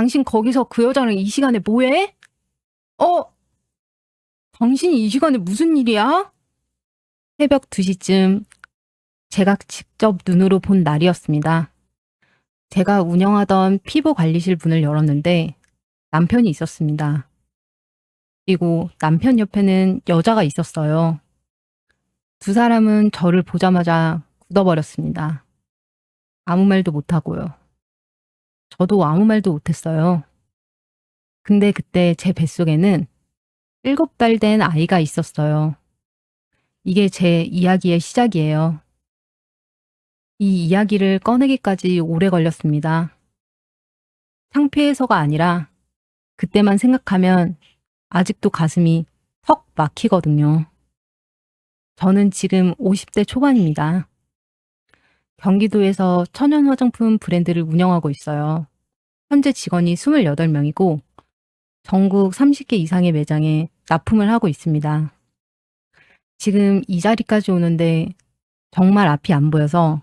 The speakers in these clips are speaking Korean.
당신 거기서 그 여자랑 이 시간에 뭐해? 어? 당신이 이 시간에 무슨 일이야? 새벽 2시쯤 제가 직접 눈으로 본 날이었습니다. 제가 운영하던 피부 관리실 문을 열었는데 남편이 있었습니다. 그리고 남편 옆에는 여자가 있었어요. 두 사람은 저를 보자마자 굳어버렸습니다. 아무 말도 못하고요. 저도 아무 말도 못했어요. 근데 그때 제 뱃속에는 7달 된 아이가 있었어요. 이게 제 이야기의 시작이에요. 이 이야기를 꺼내기까지 오래 걸렸습니다. 창피해서가 아니라 그때만 생각하면 아직도 가슴이 턱 막히거든요. 저는 지금 50대 초반입니다. 경기도에서 천연 화장품 브랜드를 운영하고 있어요. 현재 직원이 28명이고 전국 30개 이상의 매장에 납품을 하고 있습니다. 지금 이 자리까지 오는데 정말 앞이 안 보여서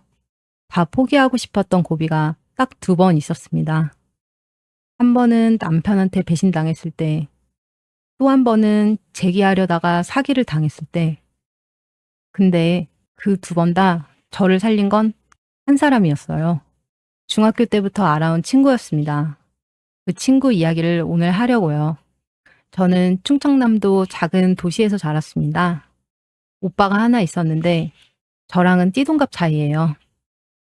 다 포기하고 싶었던 고비가 딱 2번 있었습니다. 한 번은 남편한테 배신당했을 때, 또 한 번은 재기하려다가 사기를 당했을 때. 근데 그 2번 다 저를 살린 건 한 사람이었어요. 중학교 때부터 알아온 친구였습니다. 그 친구 이야기를 오늘 하려고요. 저는 충청남도 작은 도시에서 자랐습니다. 오빠가 하나 있었는데 저랑은 띠동갑 차이예요.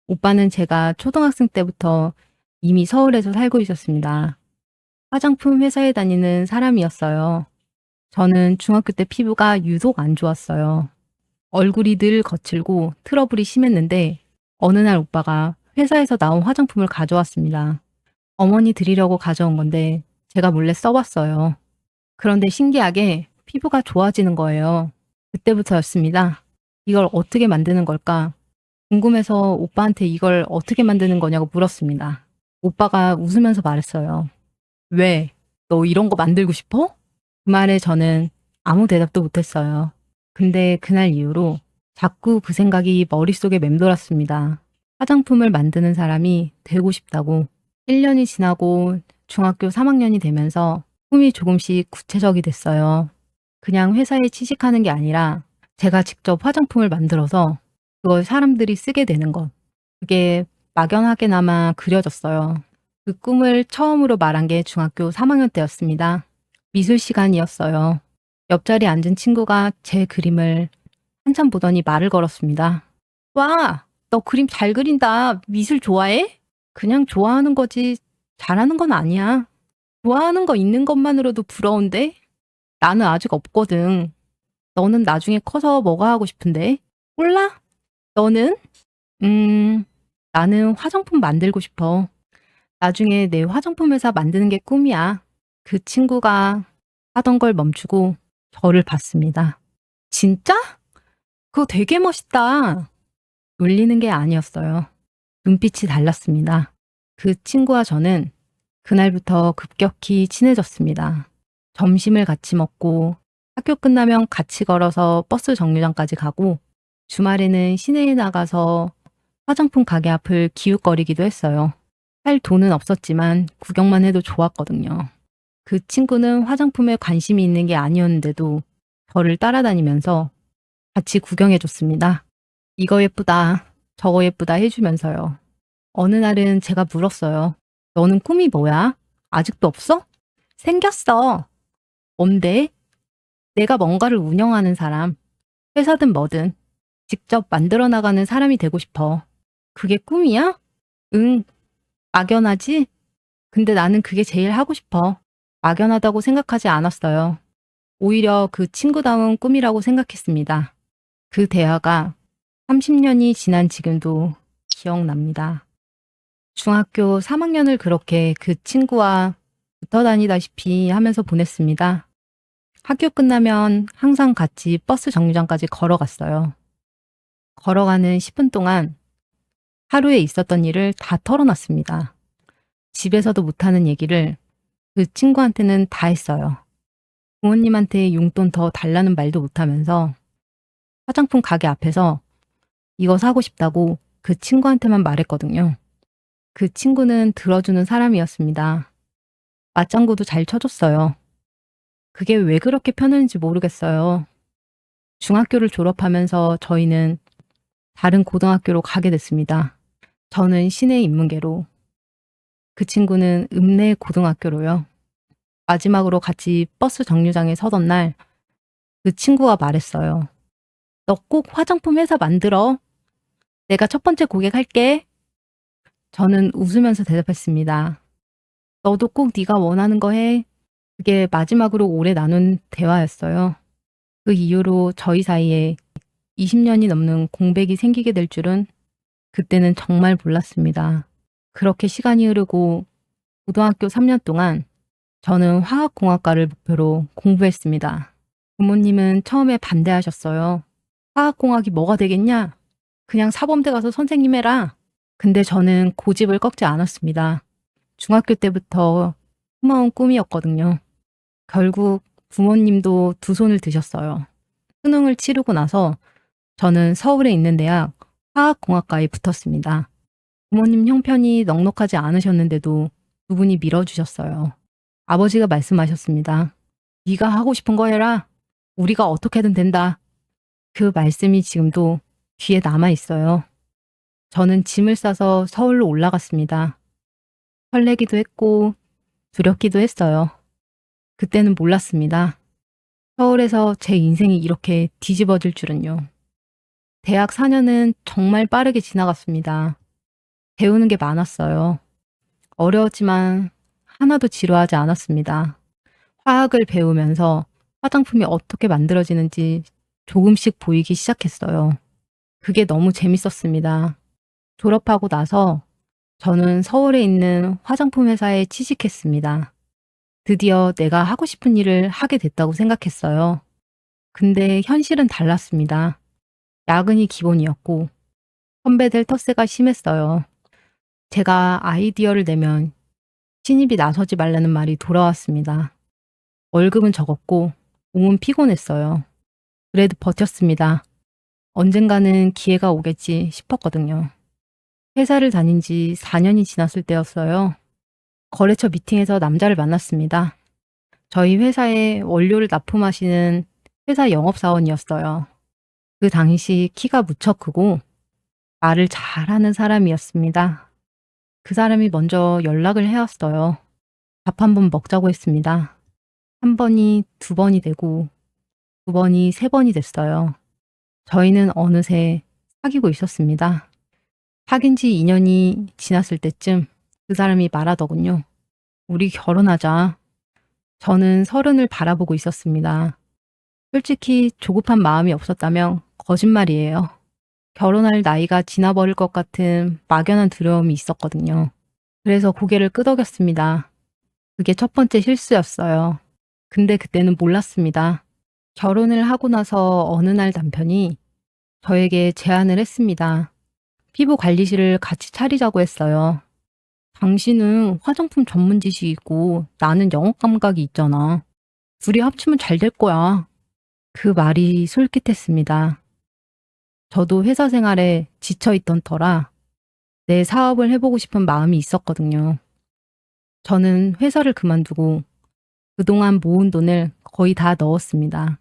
오빠는 제가 초등학생 때부터 이미 서울에서 살고 있었습니다. 화장품 회사에 다니는 사람이었어요. 저는 중학교 때 피부가 유독 안 좋았어요. 얼굴이 늘 거칠고 트러블이 심했는데 어느 날 오빠가 회사에서 나온 화장품을 가져왔습니다. 어머니 드리려고 가져온 건데 제가 몰래 써봤어요. 그런데 신기하게 피부가 좋아지는 거예요. 그때부터였습니다. 이걸 어떻게 만드는 걸까? 궁금해서 오빠한테 이걸 어떻게 만드는 거냐고 물었습니다. 오빠가 웃으면서 말했어요. 왜? 너 이런 거 만들고 싶어? 그 말에 저는 아무 대답도 못했어요. 근데 그날 이후로 자꾸 그 생각이 머릿속에 맴돌았습니다. 화장품을 만드는 사람이 되고 싶다고. 1년이 지나고 중학교 3학년이 되면서 꿈이 조금씩 구체적이 됐어요. 그냥 회사에 취직하는 게 아니라 제가 직접 화장품을 만들어서 그걸 사람들이 쓰게 되는 것. 그게 막연하게나마 그려졌어요. 그 꿈을 처음으로 말한 게 중학교 3학년 때였습니다. 미술 시간이었어요. 옆자리에 앉은 친구가 제 그림을 한참 보더니 말을 걸었습니다. 와, 너 그림 잘 그린다. 미술 좋아해? 그냥 좋아하는 거지 잘하는 건 아니야. 좋아하는 거 있는 것만으로도 부러운데? 나는 아직 없거든. 너는 나중에 커서 뭐가 하고 싶은데? 몰라? 너는? 나는 화장품 만들고 싶어. 나중에 내 화장품 회사 만드는 게 꿈이야. 그 친구가 하던 걸 멈추고 저를 봤습니다. 진짜? 그거 되게 멋있다. 놀리는 게 아니었어요. 눈빛이 달랐습니다. 그 친구와 저는 그날부터 급격히 친해졌습니다. 점심을 같이 먹고 학교 끝나면 같이 걸어서 버스 정류장까지 가고 주말에는 시내에 나가서 화장품 가게 앞을 기웃거리기도 했어요. 살 돈은 없었지만 구경만 해도 좋았거든요. 그 친구는 화장품에 관심이 있는 게 아니었는데도 저를 따라다니면서 같이 구경해줬습니다. 이거 예쁘다, 저거 예쁘다 해주면서요. 어느 날은 제가 물었어요. 너는 꿈이 뭐야? 아직도 없어? 생겼어. 뭔데? 내가 뭔가를 운영하는 사람, 회사든 뭐든 직접 만들어 나가는 사람이 되고 싶어. 그게 꿈이야? 응, 막연하지? 근데 나는 그게 제일 하고 싶어. 막연하다고 생각하지 않았어요. 오히려 그 친구다운 꿈이라고 생각했습니다. 그 대화가 30년이 지난 지금도 기억납니다. 중학교 3학년을 그렇게 그 친구와 붙어 다니다시피 하면서 보냈습니다. 학교 끝나면 항상 같이 버스 정류장까지 걸어갔어요. 걸어가는 10분 동안 하루에 있었던 일을 다 털어놨습니다. 집에서도 못하는 얘기를 그 친구한테는 다 했어요. 부모님한테 용돈 더 달라는 말도 못하면서 화장품 가게 앞에서 이거 사고 싶다고 그 친구한테만 말했거든요. 그 친구는 들어주는 사람이었습니다. 맞장구도 잘 쳐줬어요. 그게 왜 그렇게 폈는지 모르겠어요. 중학교를 졸업하면서 저희는 다른 고등학교로 가게 됐습니다. 저는 신의 인문계로, 그 친구는 읍내 고등학교로요. 마지막으로 같이 버스 정류장에 서던 날 그 친구가 말했어요. 너 꼭 화장품 회사 만들어. 내가 첫 번째 고객 할게. 저는 웃으면서 대답했습니다. 너도 꼭 네가 원하는 거 해. 그게 마지막으로 오래 나눈 대화였어요. 그 이후로 저희 사이에 20년이 넘는 공백이 생기게 될 줄은 그때는 정말 몰랐습니다. 그렇게 시간이 흐르고 고등학교 3년 동안 저는 화학공학과를 목표로 공부했습니다. 부모님은 처음에 반대하셨어요. 화학공학이 뭐가 되겠냐? 그냥 사범대 가서 선생님 해라. 근데 저는 고집을 꺾지 않았습니다. 중학교 때부터 품어온 꿈이었거든요. 결국 부모님도 두 손을 드셨어요. 수능을 치르고 나서 저는 서울에 있는 대학 화학공학과에 붙었습니다. 부모님 형편이 넉넉하지 않으셨는데도 두 분이 밀어주셨어요. 아버지가 말씀하셨습니다. 네가 하고 싶은 거 해라. 우리가 어떻게든 된다. 그 말씀이 지금도 귀에 남아 있어요. 저는 짐을 싸서 서울로 올라갔습니다. 설레기도 했고 두렵기도 했어요. 그때는 몰랐습니다. 서울에서 제 인생이 이렇게 뒤집어질 줄은요. 대학 4년은 정말 빠르게 지나갔습니다. 배우는 게 많았어요. 어려웠지만 하나도 지루하지 않았습니다. 화학을 배우면서 화장품이 어떻게 만들어지는지 조금씩 보이기 시작했어요. 그게 너무 재밌었습니다. 졸업하고 나서 저는 서울에 있는 화장품 회사에 취직했습니다. 드디어 내가 하고 싶은 일을 하게 됐다고 생각했어요. 근데 현실은 달랐습니다. 야근이 기본이었고 선배들 텃세가 심했어요. 제가 아이디어를 내면 신입이 나서지 말라는 말이 돌아왔습니다. 월급은 적었고 몸은 피곤했어요. 그래도 버텼습니다. 언젠가는 기회가 오겠지 싶었거든요. 회사를 다닌 지 4년이 지났을 때였어요. 거래처 미팅에서 남자를 만났습니다. 저희 회사에 원료를 납품하시는 회사 영업사원이었어요. 그 당시 키가 무척 크고 말을 잘하는 사람이었습니다. 그 사람이 먼저 연락을 해왔어요. 밥 한 번 먹자고 했습니다. 한 번이 두 번이 되고 두 번이 세 번이 됐어요. 저희는 어느새 사귀고 있었습니다. 사귄 지 2년이 지났을 때쯤 그 사람이 말하더군요. 우리 결혼하자. 저는 30을 바라보고 있었습니다. 솔직히 조급한 마음이 없었다면 거짓말이에요. 결혼할 나이가 지나버릴 것 같은 막연한 두려움이 있었거든요. 그래서 고개를 끄덕였습니다. 그게 첫 번째 실수였어요. 근데 그때는 몰랐습니다. 결혼을 하고 나서 어느 날 남편이 저에게 제안을 했습니다. 피부 관리실을 같이 차리자고 했어요. 당신은 화장품 전문 지식이 있고 나는 영업 감각이 있잖아. 둘이 합치면 잘 될 거야. 그 말이 솔깃했습니다. 저도 회사 생활에 지쳐있던 터라 내 사업을 해보고 싶은 마음이 있었거든요. 저는 회사를 그만두고 그동안 모은 돈을 거의 다 넣었습니다.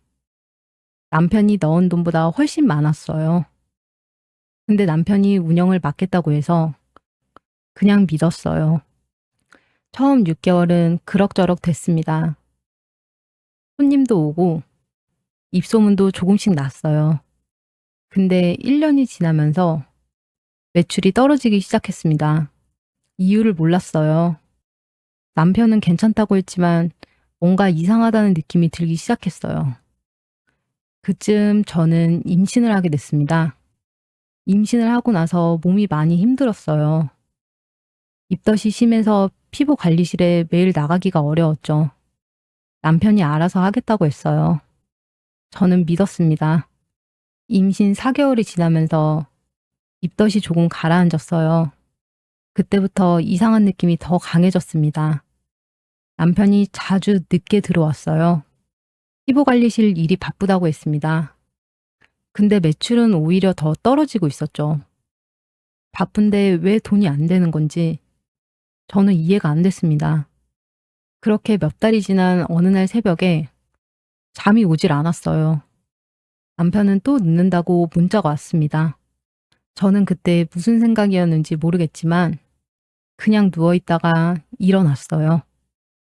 남편이 넣은 돈보다 훨씬 많았어요. 근데 남편이 운영을 맡겠다고 해서 그냥 믿었어요. 처음 6개월은 그럭저럭 됐습니다. 손님도 오고 입소문도 조금씩 났어요. 근데 1년이 지나면서 매출이 떨어지기 시작했습니다. 이유를 몰랐어요. 남편은 괜찮다고 했지만 뭔가 이상하다는 느낌이 들기 시작했어요. 그쯤 저는 임신을 하게 됐습니다. 임신을 하고 나서 몸이 많이 힘들었어요. 입덧이 심해서 피부 관리실에 매일 나가기가 어려웠죠. 남편이 알아서 하겠다고 했어요. 저는 믿었습니다. 임신 4개월이 지나면서 입덧이 조금 가라앉았어요. 그때부터 이상한 느낌이 더 강해졌습니다. 남편이 자주 늦게 들어왔어요. 피부관리실 일이 바쁘다고 했습니다. 근데 매출은 오히려 더 떨어지고 있었죠. 바쁜데 왜 돈이 안 되는 건지 저는 이해가 안 됐습니다. 그렇게 몇 달이 지난 어느 날 새벽에 잠이 오질 않았어요. 남편은 또 늦는다고 문자가 왔습니다. 저는 그때 무슨 생각이었는지 모르겠지만 그냥 누워있다가 일어났어요.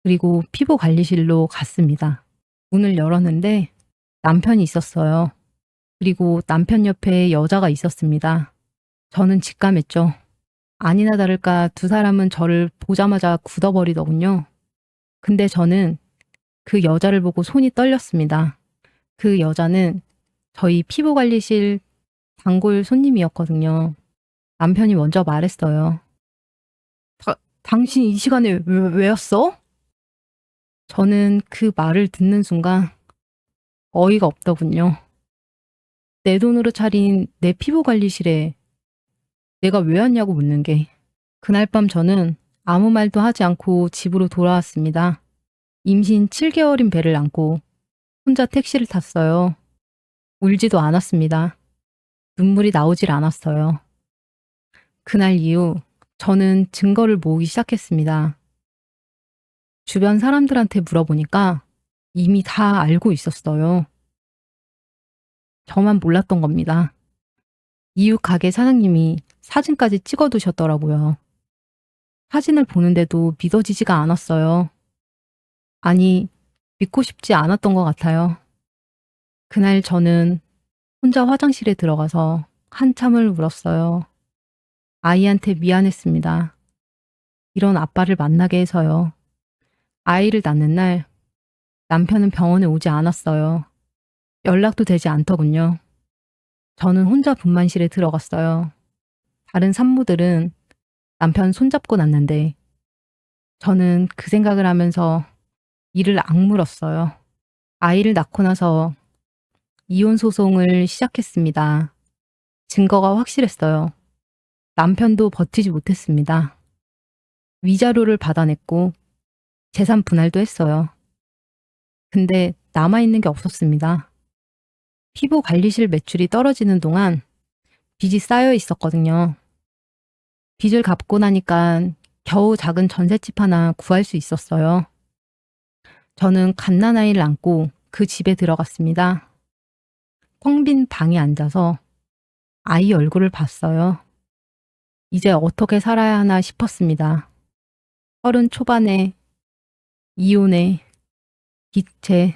그리고 피부 관리실로 갔습니다. 문을 열었는데 남편이 있었어요. 그리고 남편 옆에 여자가 있었습니다. 저는 직감했죠. 아니나 다를까 두 사람은 저를 보자마자 굳어버리더군요. 근데 저는 그 여자를 보고 손이 떨렸습니다. 그 여자는 저희 피부관리실 단골 손님이었거든요. 남편이 먼저 말했어요. 당신 이 시간에 왜 왔어? 저는 그 말을 듣는 순간 어이가 없더군요. 내 돈으로 차린 내 피부관리실에 내가 왜 왔냐고 묻는 게. 그날 밤 저는 아무 말도 하지 않고 집으로 돌아왔습니다. 임신 7개월인 배를 안고 혼자 택시를 탔어요. 울지도 않았습니다. 눈물이 나오질 않았어요. 그날 이후 저는 증거를 모으기 시작했습니다. 주변 사람들한테 물어보니까 이미 다 알고 있었어요. 저만 몰랐던 겁니다. 이웃 가게 사장님이 사진까지 찍어두셨더라고요. 사진을 보는데도 믿어지지가 않았어요. 아니, 믿고 싶지 않았던 것 같아요. 그날 저는 혼자 화장실에 들어가서 한참을 울었어요. 아이한테 미안했습니다. 이런 아빠를 만나게 해서요. 아이를 낳는 날 남편은 병원에 오지 않았어요. 연락도 되지 않더군요. 저는 혼자 분만실에 들어갔어요. 다른 산모들은 남편 손잡고 났는데 저는 그 생각을 하면서 이를 악물었어요. 아이를 낳고 나서 이혼 소송을 시작했습니다. 증거가 확실했어요. 남편도 버티지 못했습니다. 위자료를 받아냈고 재산 분할도 했어요. 근데 남아있는 게 없었습니다. 피부 관리실 매출이 떨어지는 동안 빚이 쌓여 있었거든요. 빚을 갚고 나니까 겨우 작은 전셋집 하나 구할 수 있었어요. 저는 갓난아이를 안고 그 집에 들어갔습니다. 텅 빈 방에 앉아서 아이 얼굴을 봤어요. 이제 어떻게 살아야 하나 싶었습니다. 30 초반에 이혼에 기체,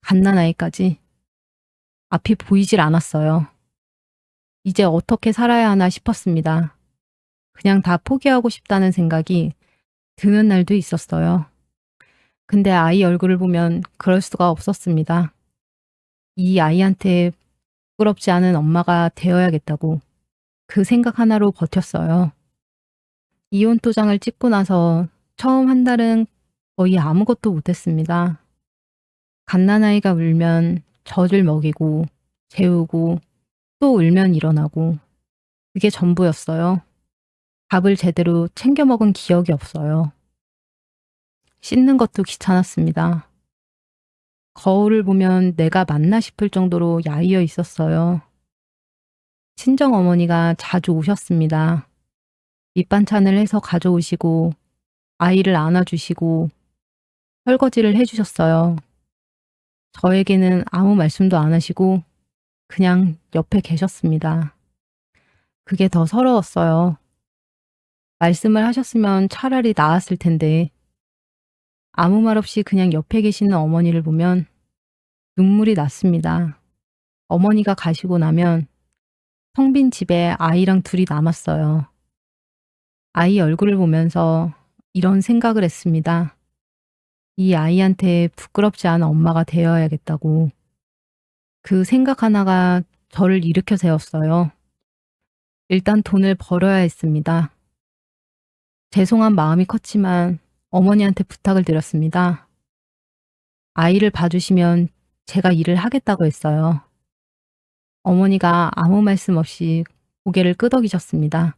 갓난아이까지 앞이 보이질 않았어요. 이제 어떻게 살아야 하나 싶었습니다. 그냥 다 포기하고 싶다는 생각이 드는 날도 있었어요. 근데 아이 얼굴을 보면 그럴 수가 없었습니다. 이 아이한테 부끄럽지 않은 엄마가 되어야겠다고 그 생각 하나로 버텼어요. 이혼 도장을 찍고 나서 처음 한 달은 거의 아무것도 못했습니다. 갓난아이가 울면 젖을 먹이고 재우고 또 울면 일어나고 그게 전부였어요. 밥을 제대로 챙겨 먹은 기억이 없어요. 씻는 것도 귀찮았습니다. 거울을 보면 내가 맞나 싶을 정도로 야위어 있었어요. 친정어머니가 자주 오셨습니다. 밑반찬을 해서 가져오시고 아이를 안아주시고 설거지를 해주셨어요. 저에게는 아무 말씀도 안 하시고 그냥 옆에 계셨습니다. 그게 더 서러웠어요. 말씀을 하셨으면 차라리 나았을 텐데 아무 말 없이 그냥 옆에 계시는 어머니를 보면 눈물이 났습니다. 어머니가 가시고 나면 텅 빈 집에 아이랑 둘이 남았어요. 아이 얼굴을 보면서 이런 생각을 했습니다. 이 아이한테 부끄럽지 않은 엄마가 되어야겠다고. 그 생각 하나가 저를 일으켜 세웠어요. 일단 돈을 벌어야 했습니다. 죄송한 마음이 컸지만 어머니한테 부탁을 드렸습니다. 아이를 봐주시면 제가 일을 하겠다고 했어요. 어머니가 아무 말씀 없이 고개를 끄덕이셨습니다.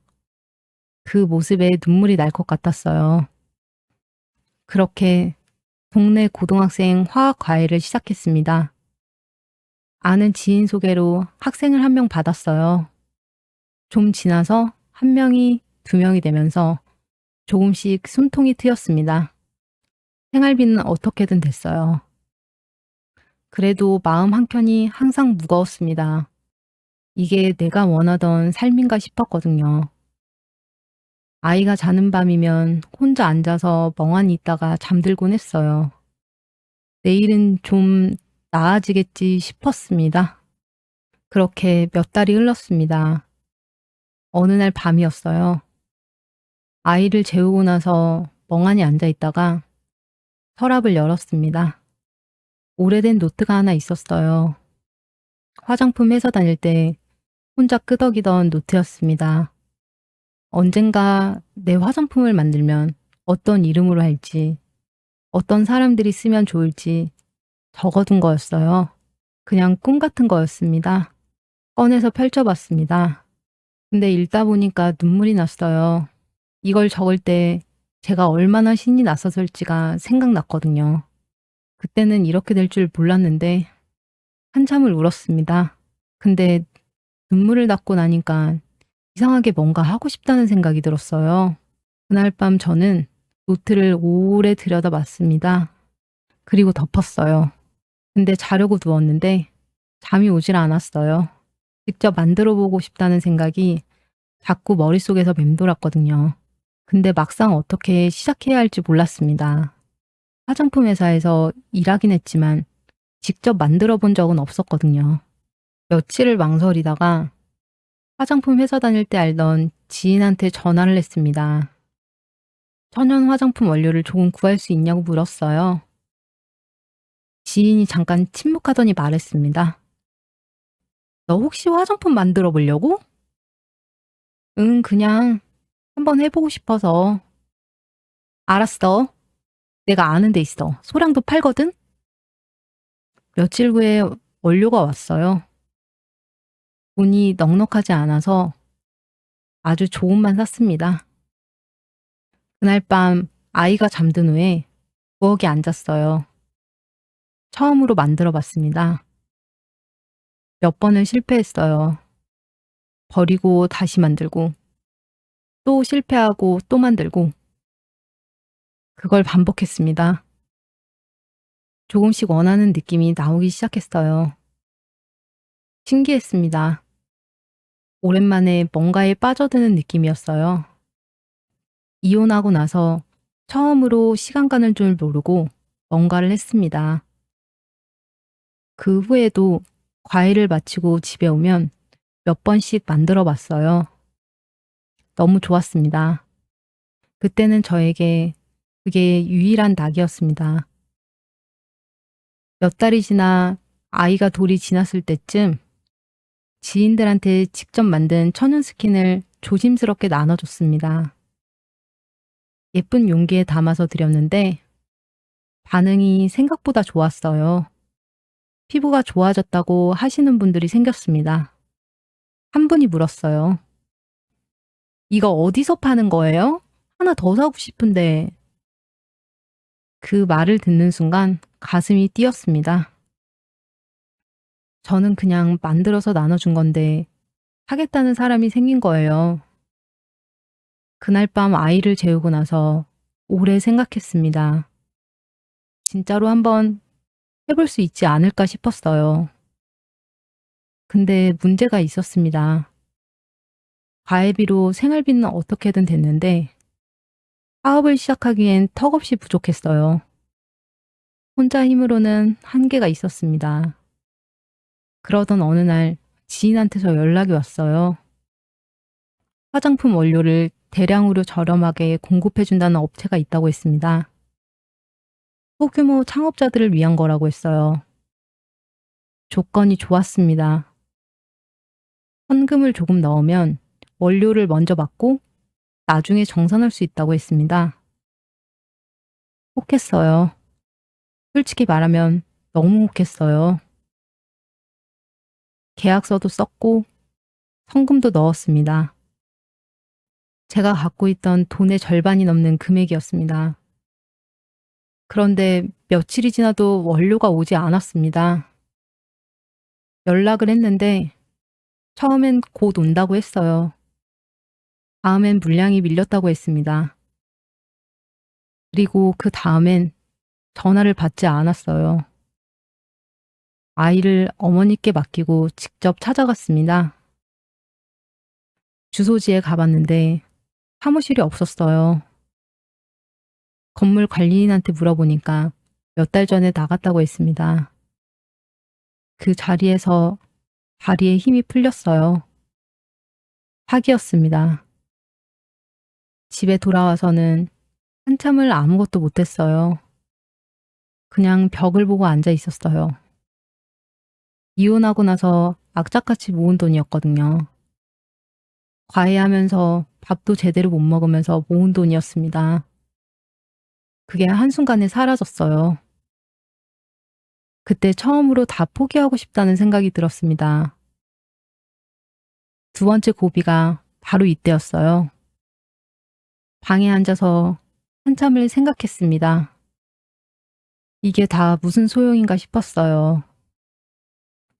그 모습에 눈물이 날 것 같았어요. 그렇게 동네 고등학생 화학 과외를 시작했습니다. 아는 지인 소개로 학생을 한 명 받았어요. 좀 지나서 한 명이 두 명이 되면서 조금씩 숨통이 트였습니다. 생활비는 어떻게든 됐어요. 그래도 마음 한켠이 항상 무거웠습니다. 이게 내가 원하던 삶인가 싶었거든요. 아이가 자는 밤이면 혼자 앉아서 멍하니 있다가 잠들곤 했어요. 내일은 좀 나아지겠지 싶었습니다. 그렇게 몇 달이 흘렀습니다. 어느 날 밤이었어요. 아이를 재우고 나서 멍하니 앉아 있다가 서랍을 열었습니다. 오래된 노트가 하나 있었어요. 화장품 회사 다닐 때 혼자 끄덕이던 노트였습니다. 언젠가 내 화장품을 만들면 어떤 이름으로 할지, 어떤 사람들이 쓰면 좋을지 적어둔 거였어요. 그냥 꿈 같은 거였습니다. 꺼내서 펼쳐봤습니다. 근데 읽다 보니까 눈물이 났어요. 이걸 적을 때 제가 얼마나 신이 났었을지가 생각났거든요. 그때는 이렇게 될 줄 몰랐는데 한참을 울었습니다. 근데 눈물을 닦고 나니까 이상하게 뭔가 하고 싶다는 생각이 들었어요. 그날 밤 저는 노트를 오래 들여다봤습니다. 그리고 덮었어요. 근데 자려고 누웠는데 잠이 오질 않았어요. 직접 만들어 보고 싶다는 생각이 자꾸 머릿속에서 맴돌았거든요. 근데 막상 어떻게 시작해야 할지 몰랐습니다. 화장품 회사에서 일하긴 했지만 직접 만들어 본 적은 없었거든요. 며칠을 망설이다가 화장품 회사 다닐 때 알던 지인한테 전화를 했습니다. 천연 화장품 원료를 조금 구할 수 있냐고 물었어요. 지인이 잠깐 침묵하더니 말했습니다. 너 혹시 화장품 만들어 보려고? 응, 그냥 한번 해보고 싶어서. 알았어. 내가 아는 데 있어. 소량도 팔거든? 며칠 후에 원료가 왔어요. 돈이 넉넉하지 않아서 아주 조금만 샀습니다. 그날 밤 아이가 잠든 후에 부엌에 앉았어요. 처음으로 만들어 봤습니다. 몇 번을 실패했어요. 버리고 다시 만들고, 또 실패하고 또 만들고, 그걸 반복했습니다. 조금씩 원하는 느낌이 나오기 시작했어요. 신기했습니다. 오랜만에 뭔가에 빠져드는 느낌이었어요. 이혼하고 나서 처음으로 시간 가는 줄 모르고 뭔가를 했습니다. 그 후에도 과일을 마치고 집에 오면 몇 번씩 만들어 봤어요. 너무 좋았습니다. 그때는 저에게 그게 유일한 낙이었습니다. 몇 달이 지나 아이가 돌이 지났을 때쯤 지인들한테 직접 만든 천연 스킨을 조심스럽게 나눠줬습니다. 예쁜 용기에 담아서 드렸는데 반응이 생각보다 좋았어요. 피부가 좋아졌다고 하시는 분들이 생겼습니다. 한 분이 물었어요. 이거 어디서 파는 거예요? 하나 더 사고 싶은데. 그 말을 듣는 순간 가슴이 뛰었습니다. 저는 그냥 만들어서 나눠준 건데 하겠다는 사람이 생긴 거예요. 그날 밤 아이를 재우고 나서 오래 생각했습니다. 진짜로 한번 해볼 수 있지 않을까 싶었어요. 근데 문제가 있었습니다. 과외비로 생활비는 어떻게든 됐는데 사업을 시작하기엔 턱없이 부족했어요. 혼자 힘으로는 한계가 있었습니다. 그러던 어느 날 지인한테서 연락이 왔어요. 화장품 원료를 대량으로 저렴하게 공급해준다는 업체가 있다고 했습니다. 소규모 창업자들을 위한 거라고 했어요. 조건이 좋았습니다. 현금을 조금 넣으면 원료를 먼저 받고 나중에 정산할 수 있다고 했습니다. 혹했어요. 솔직히 말하면 너무 혹했어요. 계약서도 썼고 성금도 넣었습니다. 제가 갖고 있던 돈의 절반이 넘는 금액이었습니다. 그런데 며칠이 지나도 원료가 오지 않았습니다. 연락을 했는데 처음엔 곧 온다고 했어요. 다음엔 물량이 밀렸다고 했습니다. 그리고 그 다음엔 전화를 받지 않았어요. 아이를 어머니께 맡기고 직접 찾아갔습니다. 주소지에 가봤는데 사무실이 없었어요. 건물 관리인한테 물어보니까 몇 달 전에 나갔다고 했습니다. 그 자리에서 다리에 힘이 풀렸어요. 사기였습니다. 집에 돌아와서는 한참을 아무것도 못했어요. 그냥 벽을 보고 앉아 있었어요. 이혼하고 나서 악착같이 모은 돈이었거든요. 과외하면서 밥도 제대로 못 먹으면서 모은 돈이었습니다. 그게 한순간에 사라졌어요. 그때 처음으로 다 포기하고 싶다는 생각이 들었습니다. 두 번째 고비가 바로 이때였어요. 방에 앉아서 한참을 생각했습니다. 이게 다 무슨 소용인가 싶었어요.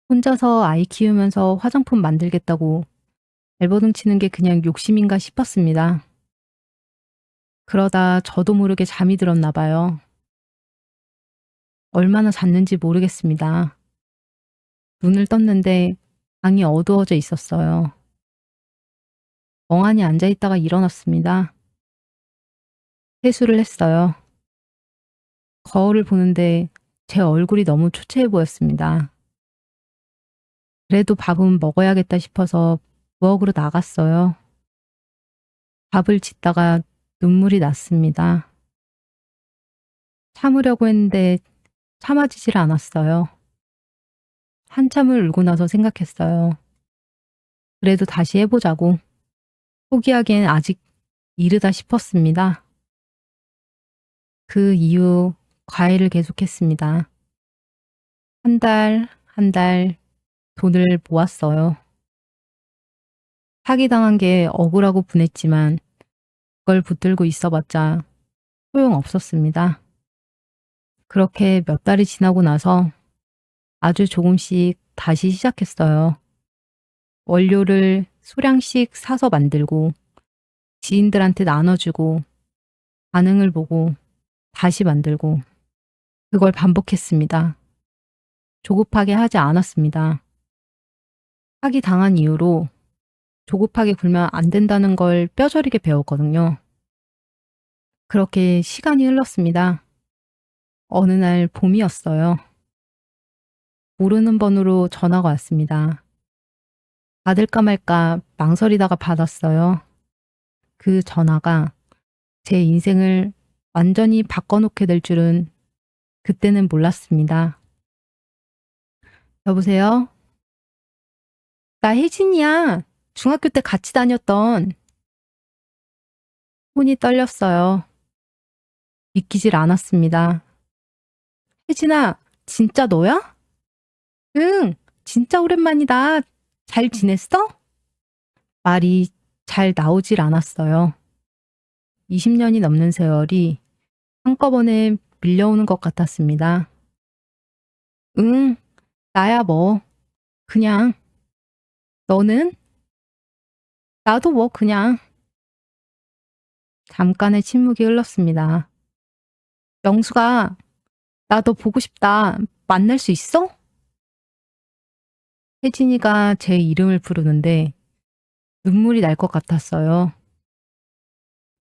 혼자서 아이 키우면서 화장품 만들겠다고 발버둥 치는 게 그냥 욕심인가 싶었습니다. 그러다 저도 모르게 잠이 들었나 봐요. 얼마나 잤는지 모르겠습니다. 눈을 떴는데 방이 어두워져 있었어요. 멍하니 앉아 있다가 일어났습니다. 세수를 했어요. 거울을 보는데 제 얼굴이 너무 초췌해 보였습니다. 그래도 밥은 먹어야겠다 싶어서 부엌으로 나갔어요. 밥을 짓다가 눈물이 났습니다. 참으려고 했는데 참아지질 않았어요. 한참을 울고 나서 생각했어요. 그래도 다시 해보자고. 포기하기엔 아직 이르다 싶었습니다. 그 이후 과외를 계속했습니다. 한 달 돈을 모았어요. 사기당한 게 억울하고 분했지만 그걸 붙들고 있어봤자 소용없었습니다. 그렇게 몇 달이 지나고 나서 아주 조금씩 다시 시작했어요. 원료를 소량씩 사서 만들고 지인들한테 나눠주고 반응을 보고 다시 만들고 그걸 반복했습니다. 조급하게 하지 않았습니다. 사기 당한 이후로 조급하게 굴면 안 된다는 걸 뼈저리게 배웠거든요. 그렇게 시간이 흘렀습니다. 어느 날 봄이었어요. 모르는 번호로 전화가 왔습니다. 받을까 말까 망설이다가 받았어요. 그 전화가 제 인생을 완전히 바꿔놓게 될 줄은 그때는 몰랐습니다. 여보세요? 나 혜진이야. 중학교 때 같이 다녔던. 손이 떨렸어요. 믿기질 않았습니다. 혜진아, 진짜 너야? 응, 진짜 오랜만이다. 잘 지냈어? 말이 잘 나오질 않았어요. 20년이 넘는 세월이 한꺼번에 밀려오는 것 같았습니다. 응, 나야 뭐. 그냥. 너는? 나도 뭐 그냥. 잠깐의 침묵이 흘렀습니다. 영수가, 나 너 보고 싶다. 만날 수 있어? 혜진이가 제 이름을 부르는데 눈물이 날 것 같았어요.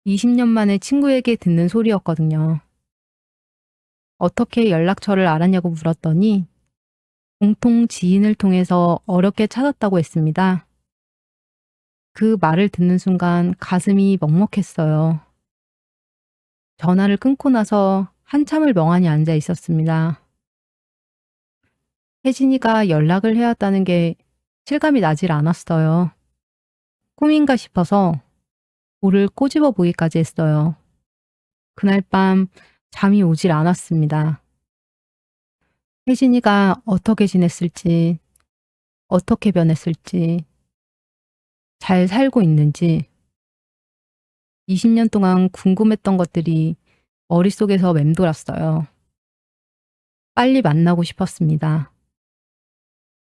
20년 만에 친구에게 듣는 소리였거든요. 어떻게 연락처를 알았냐고 물었더니 공통 지인을 통해서 어렵게 찾았다고 했습니다. 그 말을 듣는 순간 가슴이 먹먹했어요. 전화를 끊고 나서 한참을 멍하니 앉아 있었습니다. 혜진이가 연락을 해왔다는 게 실감이 나질 않았어요. 꿈인가 싶어서 볼을 꼬집어 보기까지 했어요. 그날 밤 잠이 오질 않았습니다. 혜진이가 어떻게 지냈을지, 어떻게 변했을지, 잘 살고 있는지, 20년 동안 궁금했던 것들이 머릿속에서 맴돌았어요. 빨리 만나고 싶었습니다.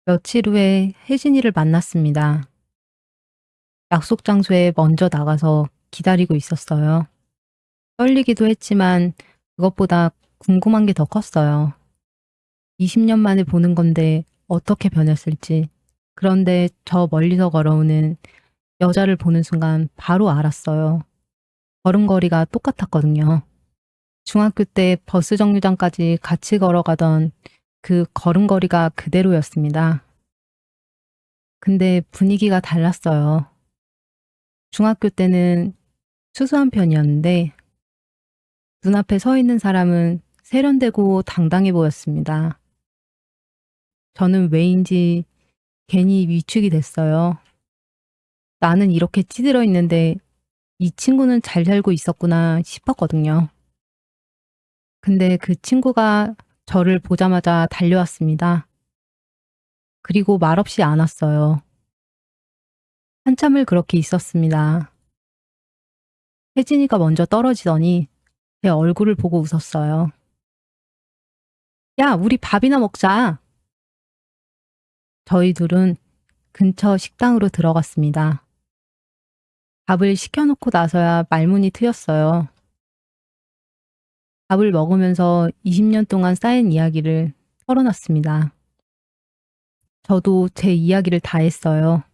며칠 후에 혜진이를 만났습니다. 약속 장소에 먼저 나가서 기다리고 있었어요. 떨리기도 했지만 그것보다 궁금한 게 더 컸어요. 20년 만에 보는 건데 어떻게 변했을지. 그런데 저 멀리서 걸어오는 여자를 보는 순간 바로 알았어요. 걸음걸이가 똑같았거든요. 중학교 때 버스 정류장까지 같이 걸어가던 그 걸음걸이가 그대로였습니다. 근데 분위기가 달랐어요. 중학교 때는 수수한 편이었는데 눈앞에 서 있는 사람은 세련되고 당당해 보였습니다. 저는 왜인지 괜히 위축이 됐어요. 나는 이렇게 찌들어 있는데 이 친구는 잘 살고 있었구나 싶었거든요. 근데 그 친구가 저를 보자마자 달려왔습니다. 그리고 말없이 안았어요. 한참을 그렇게 있었습니다. 혜진이가 먼저 떨어지더니 제 얼굴을 보고 웃었어요. 야, 우리 밥이나 먹자. 저희 둘은 근처 식당으로 들어갔습니다. 밥을 시켜놓고 나서야 말문이 트였어요. 밥을 먹으면서 20년 동안 쌓인 이야기를 털어놨습니다. 저도 제 이야기를 다 했어요.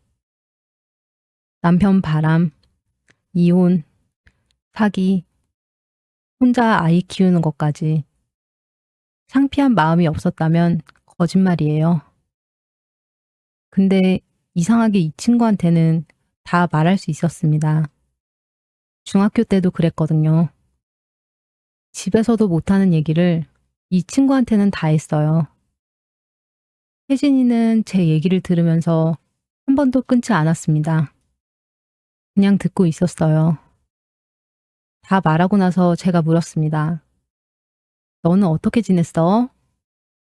남편 바람, 이혼, 사기, 혼자 아이 키우는 것까지. 창피한 마음이 없었다면 거짓말이에요. 근데 이상하게 이 친구한테는 다 말할 수 있었습니다. 중학교 때도 그랬거든요. 집에서도 못하는 얘기를 이 친구한테는 다 했어요. 혜진이는 제 얘기를 들으면서 한 번도 끊지 않았습니다. 그냥 듣고 있었어요. 다 말하고 나서 제가 물었습니다. 너는 어떻게 지냈어?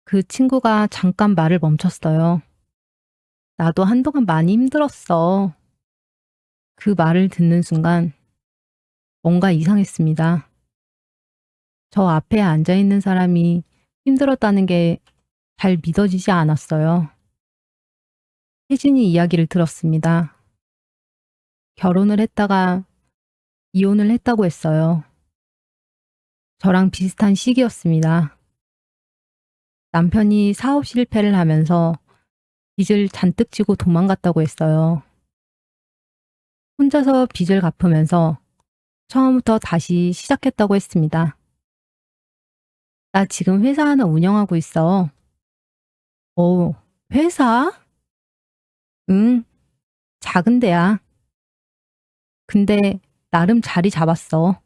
그 친구가 잠깐 말을 멈췄어요. 나도 한동안 많이 힘들었어. 그 말을 듣는 순간 뭔가 이상했습니다. 저 앞에 앉아 있는 사람이 힘들었다는 게 잘 믿어지지 않았어요. 혜진이 이야기를 들었습니다. 결혼을 했다가 이혼을 했다고 했어요. 저랑 비슷한 시기였습니다. 남편이 사업 실패를 하면서 빚을 잔뜩 지고 도망갔다고 했어요. 혼자서 빚을 갚으면서 처음부터 다시 시작했다고 했습니다. 나 지금 회사 하나 운영하고 있어. 오, 회사? 응, 작은 데야. 근데 나름 자리 잡았어.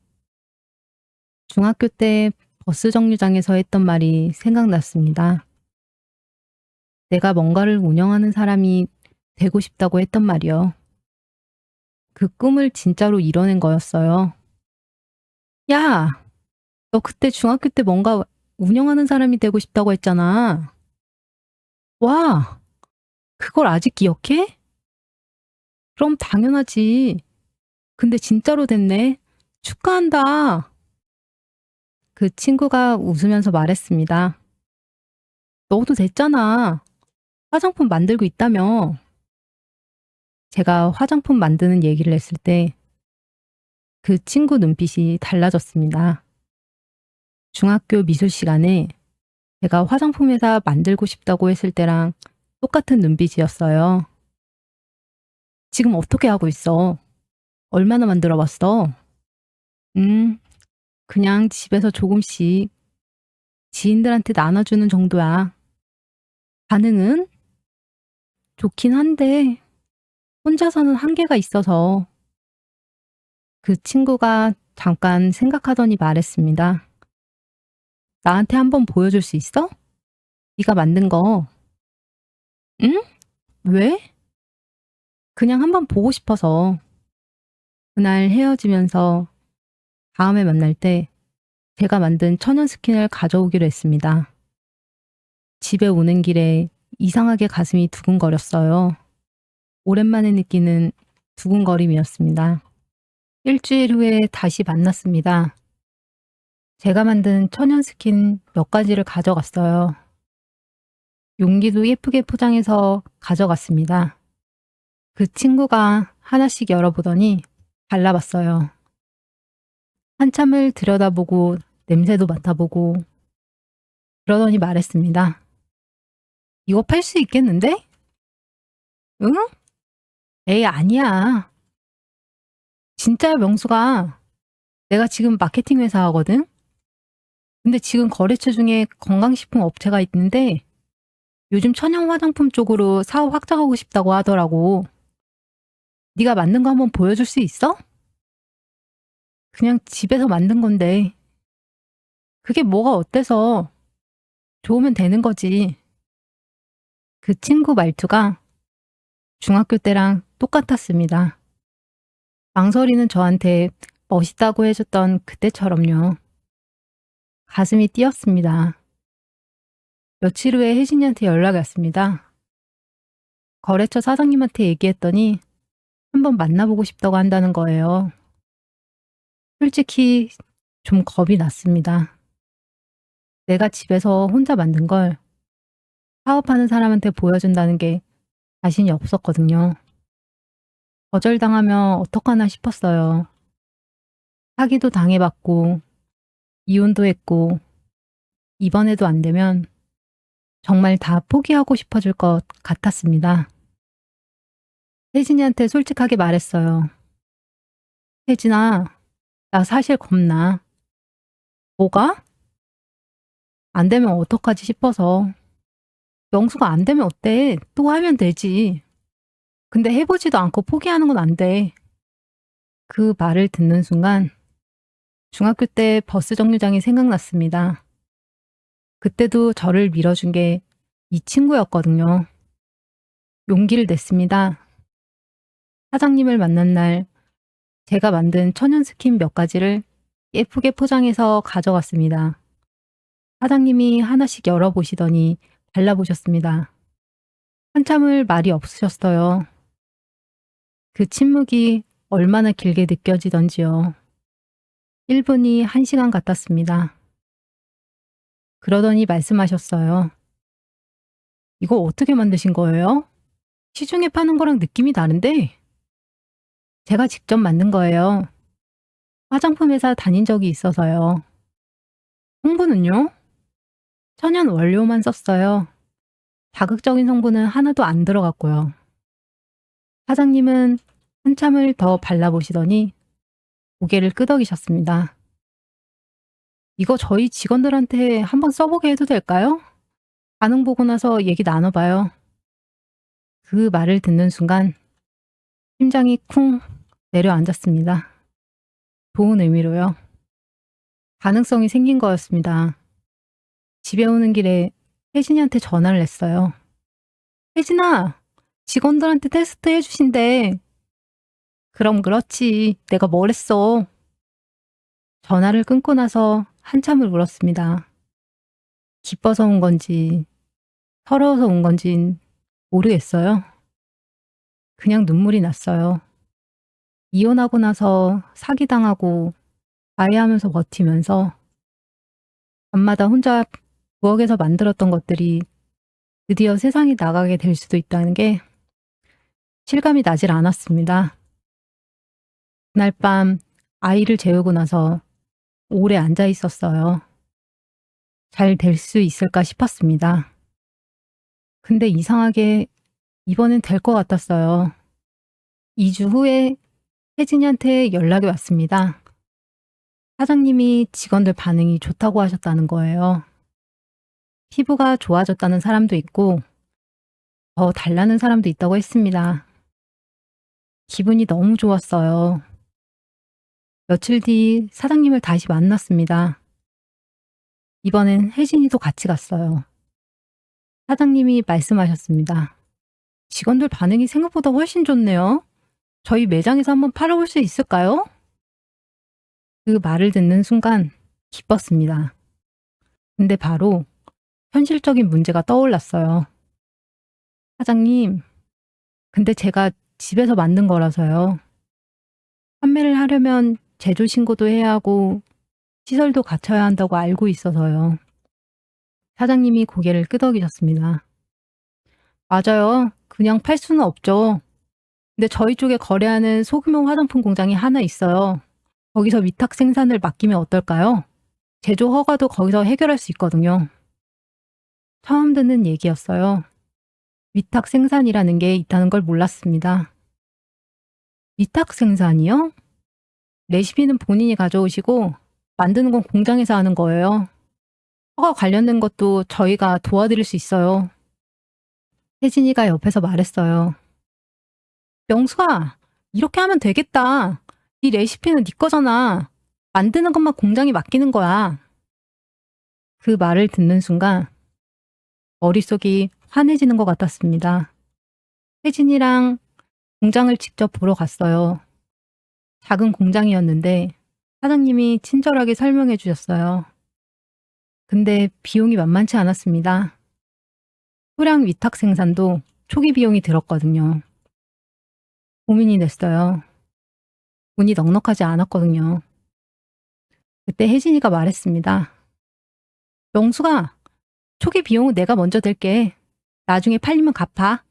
중학교 때 버스 정류장에서 했던 말이 생각났습니다. 내가 뭔가를 운영하는 사람이 되고 싶다고 했던 말이요. 그 꿈을 진짜로 이뤄낸 거였어요. 야, 너 그때 중학교 때 뭔가 운영하는 사람이 되고 싶다고 했잖아. 와, 그걸 아직 기억해? 그럼 당연하지. 근데 진짜로 됐네. 축하한다. 그 친구가 웃으면서 말했습니다. 너도 됐잖아. 화장품 만들고 있다며. 제가 화장품 만드는 얘기를 했을 때 그 친구 눈빛이 달라졌습니다. 중학교 미술 시간에 제가 화장품 회사 만들고 싶다고 했을 때랑 똑같은 눈빛이었어요. 지금 어떻게 하고 있어? 얼마나 만들어 봤어? 음, 그냥 집에서 조금씩 지인들한테 나눠주는 정도야. 반응은 좋긴 한데 혼자서는 한계가 있어서. 그 친구가 잠깐 생각하더니 말했습니다. 나한테 한번 보여줄 수 있어? 네가 만든 거. 응? 왜? 그냥 한번 보고 싶어서. 그날 헤어지면서 다음에 만날 때 제가 만든 천연 스킨을 가져오기로 했습니다. 집에 오는 길에 이상하게 가슴이 두근거렸어요. 오랜만에 느끼는 두근거림이었습니다. 일주일 후에 다시 만났습니다. 제가 만든 천연 스킨 몇 가지를 가져갔어요. 용기도 예쁘게 포장해서 가져갔습니다. 그 친구가 하나씩 열어보더니 발라봤어요. 한참을 들여다보고 냄새도 맡아보고 그러더니 말했습니다. 이거 팔 수 있겠는데? 응? 에이, 아니야. 진짜야, 명수가. 내가 지금 마케팅 회사 하거든? 근데 지금 거래처 중에 건강식품 업체가 있는데 요즘 천연 화장품 쪽으로 사업 확장하고 싶다고 하더라고. 네가 만든 거 한번 보여줄 수 있어? 그냥 집에서 만든 건데. 그게 뭐가 어때서? 좋으면 되는 거지. 그 친구 말투가 중학교 때랑 똑같았습니다. 망설이는 저한테 멋있다고 해줬던 그때처럼요. 가슴이 뛰었습니다. 며칠 후에 혜진이한테 연락이 왔습니다. 거래처 사장님한테 얘기했더니 한번 만나보고 싶다고 한다는 거예요. 솔직히 좀 겁이 났습니다. 내가 집에서 혼자 만든 걸 사업하는 사람한테 보여준다는 게 자신이 없었거든요. 거절당하면 어떡하나 싶었어요. 사기도 당해봤고, 이혼도 했고, 이번에도 안 되면 정말 다 포기하고 싶어질 것 같았습니다. 혜진이한테 솔직하게 말했어요. 혜진아, 나 사실 겁나. 뭐가? 안 되면 어떡하지 싶어서. 명수가 안 되면 어때? 또 하면 되지. 근데 해보지도 않고 포기하는 건 안 돼. 그 말을 듣는 순간 중학교 때 버스 정류장이 생각났습니다. 그때도 저를 밀어준 게 이 친구였거든요. 용기를 냈습니다. 사장님을 만난 날 제가 만든 천연 스킨 몇 가지를 예쁘게 포장해서 가져갔습니다. 사장님이 하나씩 열어보시더니 발라보셨습니다. 한참을 말이 없으셨어요. 그 침묵이 얼마나 길게 느껴지던지요. 1분이 1시간 같았습니다. 그러더니 말씀하셨어요. 이거 어떻게 만드신 거예요? 시중에 파는 거랑 느낌이 다른데? 제가 직접 만든 거예요. 화장품 회사 다닌 적이 있어서요. 성분은요? 천연 원료만 썼어요. 자극적인 성분은 하나도 안 들어갔고요. 사장님은 한참을 더 발라보시더니 고개를 끄덕이셨습니다. 이거 저희 직원들한테 한번 써보게 해도 될까요? 반응 보고 나서 얘기 나눠봐요. 그 말을 듣는 순간 심장이 쿵 내려앉았습니다. 좋은 의미로요. 가능성이 생긴 거였습니다. 집에 오는 길에 혜진이한테 전화를 했어요. 혜진아, 직원들한테 테스트 해주신대. 그럼 그렇지. 내가 뭘 했어. 전화를 끊고 나서 한참을 울었습니다. 기뻐서 온 건지, 서러워서 온 건진 모르겠어요. 그냥 눈물이 났어요. 이혼하고 나서 사기당하고 아이하면서 버티면서 밤마다 혼자 부엌에서 만들었던 것들이 드디어 세상에 나가게 될 수도 있다는 게 실감이 나질 않았습니다. 그날 밤 아이를 재우고 나서 오래 앉아 있었어요. 잘 될 수 있을까 싶었습니다. 근데 이상하게 이번엔 될 것 같았어요. 2주 후에 혜진이한테 연락이 왔습니다. 사장님이 직원들 반응이 좋다고 하셨다는 거예요. 피부가 좋아졌다는 사람도 있고 더 달라는 사람도 있다고 했습니다. 기분이 너무 좋았어요. 며칠 뒤 사장님을 다시 만났습니다. 이번엔 혜진이도 같이 갔어요. 사장님이 말씀하셨습니다. 직원들 반응이 생각보다 훨씬 좋네요. 저희 매장에서 한번 팔아볼 수 있을까요? 그 말을 듣는 순간 기뻤습니다. 근데 바로 현실적인 문제가 떠올랐어요. 사장님, 근데 제가 집에서 만든 거라서요. 판매를 하려면 제조 신고도 해야 하고 시설도 갖춰야 한다고 알고 있어서요. 사장님이 고개를 끄덕이셨습니다. 맞아요. 그냥 팔 수는 없죠. 근데 저희 쪽에 거래하는 소규모 화장품 공장이 하나 있어요. 거기서 위탁 생산을 맡기면 어떨까요? 제조 허가도 거기서 해결할 수 있거든요. 처음 듣는 얘기였어요. 위탁 생산이라는 게 있다는 걸 몰랐습니다. 위탁 생산이요? 레시피는 본인이 가져오시고 만드는 건 공장에서 하는 거예요. 허가 관련된 것도 저희가 도와드릴 수 있어요. 혜진이가 옆에서 말했어요. 명수아, 이렇게 하면 되겠다. 네 레시피는 네 거잖아. 만드는 것만 공장에 맡기는 거야. 그 말을 듣는 순간 머릿속이 환해지는 것 같았습니다. 혜진이랑 공장을 직접 보러 갔어요. 작은 공장이었는데 사장님이 친절하게 설명해 주셨어요. 근데 비용이 만만치 않았습니다. 소량 위탁 생산도 초기 비용이 들었거든요. 고민이 됐어요. 운이 넉넉하지 않았거든요. 그때 혜진이가 말했습니다. 명수가 초기 비용은 내가 먼저 댈게. 나중에 팔리면 갚아.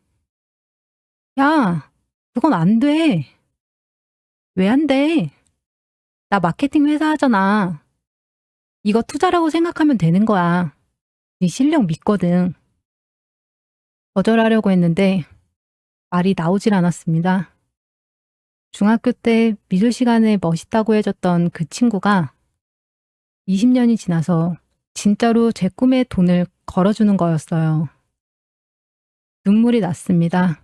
야, 그건 안 돼. 왜 안 돼? 나 마케팅 회사 하잖아. 이거 투자라고 생각하면 되는 거야. 네 실력 믿거든. 거절하려고 했는데 말이 나오질 않았습니다. 중학교 때 미술 시간에 멋있다고 해줬던 그 친구가 20년이 지나서 진짜로 제 꿈에 돈을 걸어주는 거였어요. 눈물이 났습니다.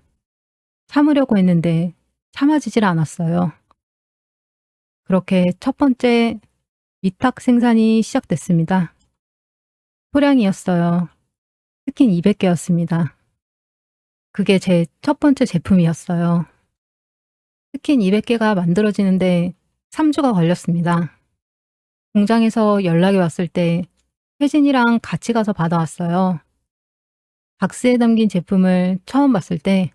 참으려고 했는데 참아지질 않았어요. 그렇게 첫 번째 위탁 생산이 시작됐습니다. 소량이었어요. 스킨 200개였습니다. 그게 제 첫 번째 제품이었어요. 스킨 200개가 만들어지는데 3주가 걸렸습니다. 공장에서 연락이 왔을 때 혜진이랑 같이 가서 받아왔어요. 박스에 담긴 제품을 처음 봤을 때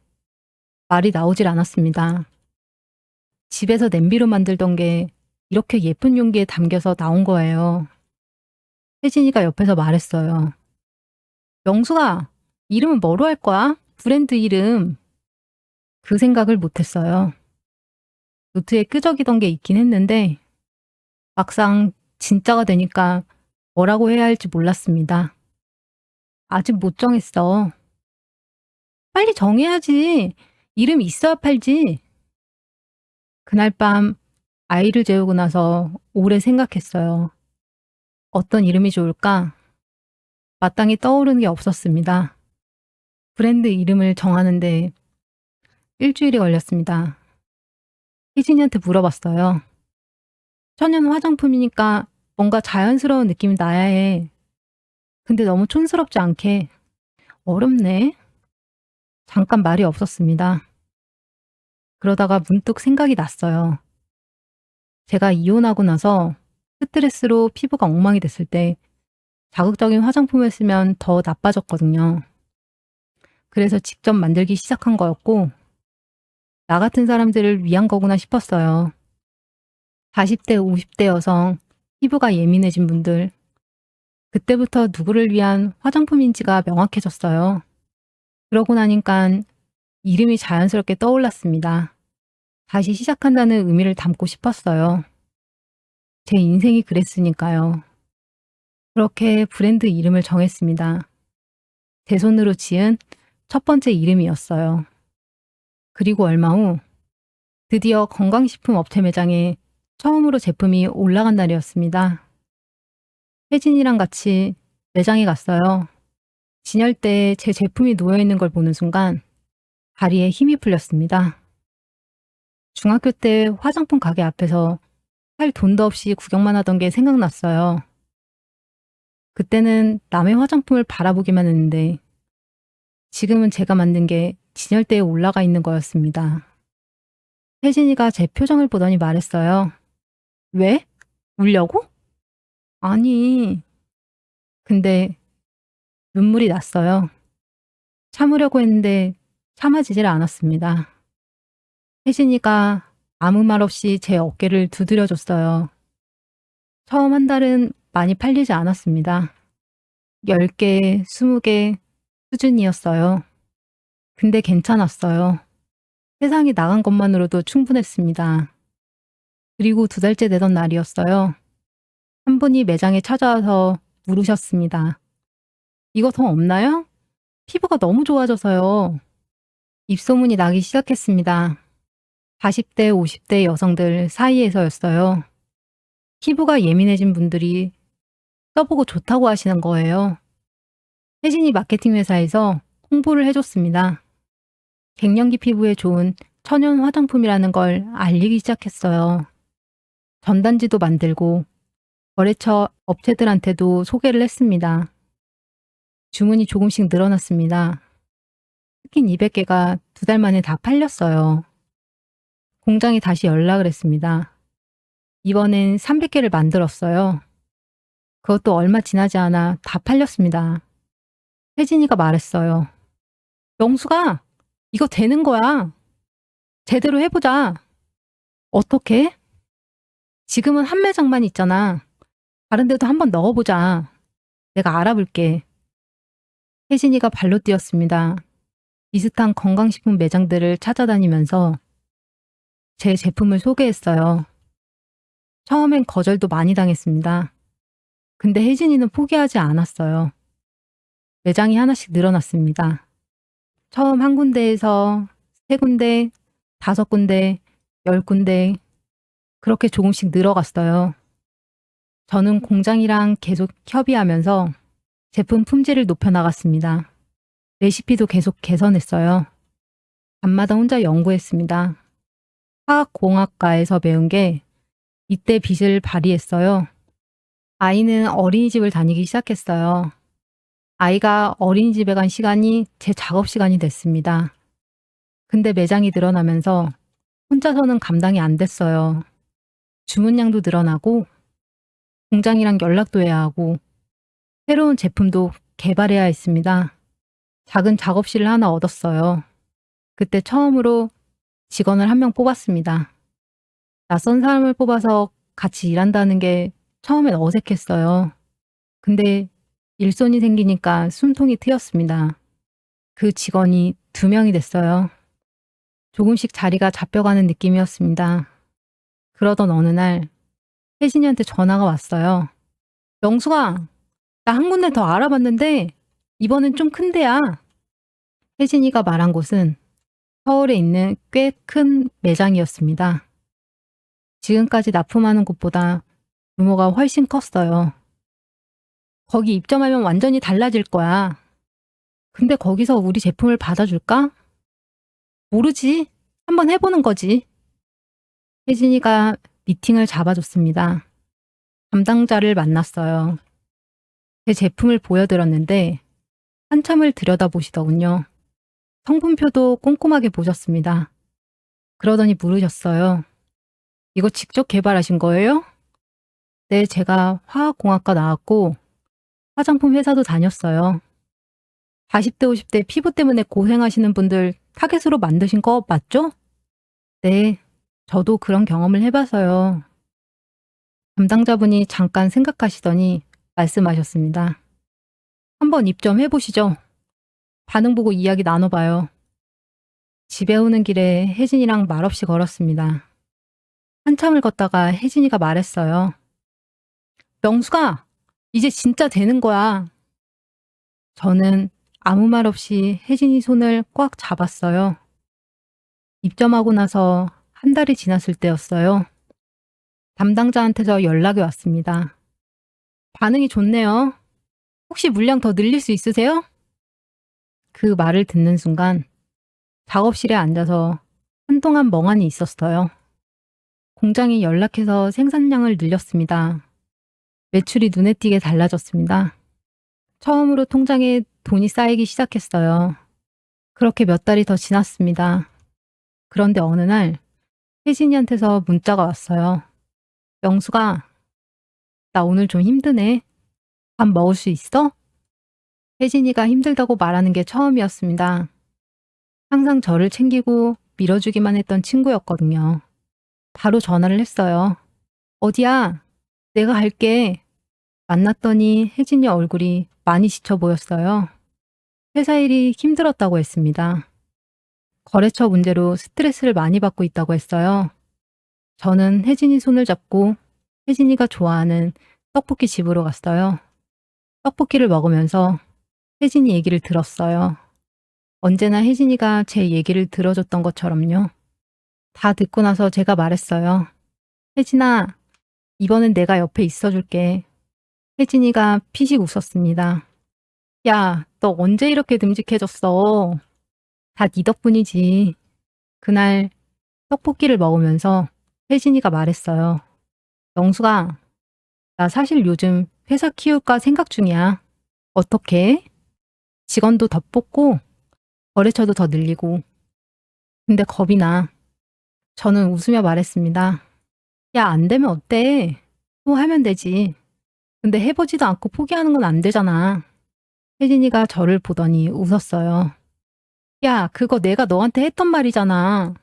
말이 나오질 않았습니다. 집에서 냄비로 만들던 게 이렇게 예쁜 용기에 담겨서 나온 거예요. 혜진이가 옆에서 말했어요. 명수가 이름은 뭐로 할 거야? 브랜드 이름. 그 생각을 못했어요. 노트에 끄적이던 게 있긴 했는데 막상 진짜가 되니까 뭐라고 해야 할지 몰랐습니다. 아직 못 정했어. 빨리 정해야지. 이름 있어야 팔지. 그날 밤 아이를 재우고 나서 오래 생각했어요. 어떤 이름이 좋을까? 마땅히 떠오르는 게 없었습니다. 브랜드 이름을 정하는데 일주일이 걸렸습니다. 혜진이한테 물어봤어요. 천연 화장품이니까 뭔가 자연스러운 느낌이 나야 해. 근데 너무 촌스럽지 않게. 어렵네. 잠깐 말이 없었습니다. 그러다가 문득 생각이 났어요. 제가 이혼하고 나서 스트레스로 피부가 엉망이 됐을 때 자극적인 화장품을 쓰면 더 나빠졌거든요. 그래서 직접 만들기 시작한 거였고, 나 같은 사람들을 위한 거구나 싶었어요. 40대, 50대 여성, 피부가 예민해진 분들, 그때부터 누구를 위한 화장품인지가 명확해졌어요. 그러고 나니까 이름이 자연스럽게 떠올랐습니다. 다시 시작한다는 의미를 담고 싶었어요. 제 인생이 그랬으니까요. 그렇게 브랜드 이름을 정했습니다. 제 손으로 지은 첫 번째 이름이었어요. 그리고 얼마 후 드디어 건강식품 업체 매장에 처음으로 제품이 올라간 날이었습니다. 혜진이랑 같이 매장에 갔어요. 진열대에 제 제품이 놓여있는 걸 보는 순간 다리에 힘이 풀렸습니다. 중학교 때 화장품 가게 앞에서 살 돈도 없이 구경만 하던 게 생각났어요. 그때는 남의 화장품을 바라보기만 했는데 지금은 제가 만든 게 진열대에 올라가 있는 거였습니다. 혜진이가 제 표정을 보더니 말했어요. 왜? 울려고? 아니. 근데 눈물이 났어요. 참으려고 했는데 참아지질 않았습니다. 혜진이가 아무 말 없이 제 어깨를 두드려줬어요. 처음 한 달은 많이 팔리지 않았습니다. 10개, 20개 수준이었어요. 근데 괜찮았어요. 세상이 나간 것만으로도 충분했습니다. 그리고 2달째 되던 날이었어요. 한 분이 매장에 찾아와서 물으셨습니다. 이거 더 없나요? 피부가 너무 좋아져서요. 입소문이 나기 시작했습니다. 40대, 50대 여성들 사이에서였어요. 피부가 예민해진 분들이 써보고 좋다고 하시는 거예요. 혜진이 마케팅 회사에서 홍보를 해줬습니다. 갱년기 피부에 좋은 천연 화장품이라는 걸 알리기 시작했어요. 전단지도 만들고 거래처 업체들한테도 소개를 했습니다. 주문이 조금씩 늘어났습니다. 스킨 200개가 2달 만에 다 팔렸어요. 공장이 다시 연락을 했습니다. 이번엔 300개를 만들었어요. 그것도 얼마 지나지 않아 다 팔렸습니다. 혜진이가 말했어요. 영수가 이거 되는 거야. 제대로 해보자. 어떻게? 지금은 한 매장만 있잖아. 다른 데도 한번 넣어보자. 내가 알아볼게. 혜진이가 발로 뛰었습니다. 비슷한 건강식품 매장들을 찾아다니면서 제 제품을 소개했어요. 처음엔 거절도 많이 당했습니다. 근데 혜진이는 포기하지 않았어요. 매장이 하나씩 늘어났습니다. 처음 한 군데에서 3군데, 5군데, 10군데 그렇게 조금씩 늘어갔어요. 저는 공장이랑 계속 협의하면서 제품 품질을 높여나갔습니다. 레시피도 계속 개선했어요. 밤마다 혼자 연구했습니다. 화학공학과에서 배운 게 이때 빛을 발휘했어요. 아이는 어린이집을 다니기 시작했어요. 아이가 어린이집에 간 시간이 제 작업 시간이 됐습니다. 근데 매장이 늘어나면서 혼자서는 감당이 안 됐어요. 주문량도 늘어나고 공장이랑 연락도 해야 하고 새로운 제품도 개발해야 했습니다. 작은 작업실을 하나 얻었어요. 그때 처음으로 직원을 1명 뽑았습니다. 낯선 사람을 뽑아서 같이 일한다는 게 처음엔 어색했어요. 근데 일손이 생기니까 숨통이 트였습니다. 그 직원이 2명이 됐어요. 조금씩 자리가 잡혀가는 느낌이었습니다. 그러던 어느 날 혜진이한테 전화가 왔어요. 영수가, 나 한 군데 더 알아봤는데 이번엔 좀 큰 데야. 혜진이가 말한 곳은 서울에 있는 꽤 큰 매장이었습니다. 지금까지 납품하는 곳보다 규모가 훨씬 컸어요. 거기 입점하면 완전히 달라질 거야. 근데 거기서 우리 제품을 받아줄까? 모르지. 한번 해보는 거지. 혜진이가 미팅을 잡아줬습니다. 담당자를 만났어요. 제 제품을 보여드렸는데 한참을 들여다보시더군요. 성분표도 꼼꼼하게 보셨습니다. 그러더니 물으셨어요. 이거 직접 개발하신 거예요? 네, 제가 화학공학과 나왔고 화장품 회사도 다녔어요. 40대, 50대 피부 때문에 고생하시는 분들 타겟으로 만드신 거 맞죠? 네, 저도 그런 경험을 해봐서요. 담당자분이 잠깐 생각하시더니 말씀하셨습니다. 한번 입점해보시죠. 반응 보고 이야기 나눠봐요. 집에 오는 길에 혜진이랑 말없이 걸었습니다. 한참을 걷다가 혜진이가 말했어요. 명수가, 이제 진짜 되는 거야. 저는 아무 말 없이 혜진이 손을 꽉 잡았어요. 입점하고 나서 1달이 지났을 때였어요. 담당자한테서 연락이 왔습니다. 반응이 좋네요. 혹시 물량 더 늘릴 수 있으세요? 그 말을 듣는 순간 작업실에 앉아서 한동안 멍하니 있었어요. 공장이 연락해서 생산량을 늘렸습니다. 매출이 눈에 띄게 달라졌습니다. 처음으로 통장에 돈이 쌓이기 시작했어요. 그렇게 몇 달이 더 지났습니다. 그런데 어느 날 혜진이한테서 문자가 왔어요. 영수가, 나 오늘 좀 힘드네. 밥 먹을 수 있어? 혜진이가 힘들다고 말하는 게 처음이었습니다. 항상 저를 챙기고 밀어주기만 했던 친구였거든요. 바로 전화를 했어요. 어디야? 내가 갈게. 만났더니 혜진이 얼굴이 많이 지쳐 보였어요. 회사 일이 힘들었다고 했습니다. 거래처 문제로 스트레스를 많이 받고 있다고 했어요. 저는 혜진이 손을 잡고 혜진이가 좋아하는 떡볶이 집으로 갔어요. 떡볶이를 먹으면서 혜진이 얘기를 들었어요. 언제나 혜진이가 제 얘기를 들어줬던 것처럼요. 다 듣고 나서 제가 말했어요. 혜진아, 이번엔 내가 옆에 있어줄게. 혜진이가 피식 웃었습니다. 야, 너 언제 이렇게 듬직해졌어? 다 네 덕분이지. 그날 떡볶이를 먹으면서 혜진이가 말했어요. 영수가, 나 사실 요즘 회사 키울까 생각 중이야. 어떻게? 직원도 더 뽑고 거래처도 더 늘리고. 근데 겁이 나. 저는 웃으며 말했습니다. 야, 안 되면 어때? 또 하면 되지. 근데 해보지도 않고 포기하는 건 안 되잖아. 혜진이가 저를 보더니 웃었어요. 야, 그거 내가 너한테 했던 말이잖아.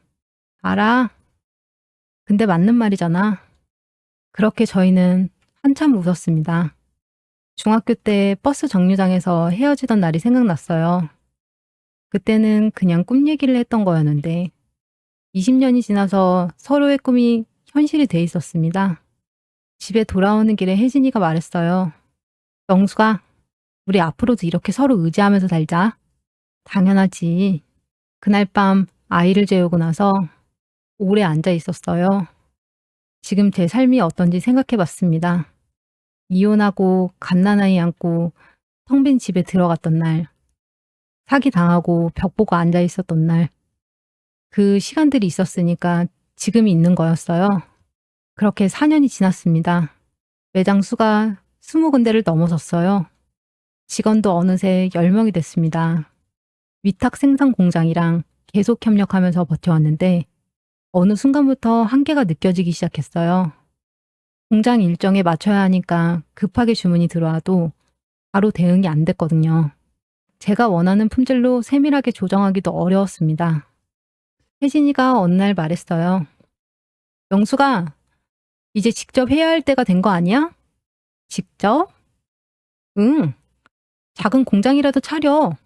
알아. 근데 맞는 말이잖아. 그렇게 저희는 한참 웃었습니다. 중학교 때 버스 정류장에서 헤어지던 날이 생각났어요. 그때는 그냥 꿈 얘기를 했던 거였는데 20년이 지나서 서로의 꿈이 현실이 돼 있었습니다. 집에 돌아오는 길에 혜진이가 말했어요. 영수가, 우리 앞으로도 이렇게 서로 의지하면서 살자. 당연하지. 그날 밤 아이를 재우고 나서 오래 앉아 있었어요. 지금 제 삶이 어떤지 생각해 봤습니다. 이혼하고 갓난아이 안고 텅 빈 집에 들어갔던 날, 사기당하고 벽 보고 앉아 있었던 날, 그 시간들이 있었으니까 지금이 있는 거였어요. 그렇게 4년이 지났습니다. 매장 수가 20군데를 넘어섰어요. 직원도 어느새 10명이 됐습니다. 위탁 생산 공장이랑 계속 협력하면서 버텨왔는데 어느 순간부터 한계가 느껴지기 시작했어요. 공장 일정에 맞춰야 하니까 급하게 주문이 들어와도 바로 대응이 안 됐거든요. 제가 원하는 품질로 세밀하게 조정하기도 어려웠습니다. 혜진이가 어느 날 말했어요. 영수가, 이제 직접 해야 할 때가 된 거 아니야? 직접? 응. 작은 공장이라도 차려.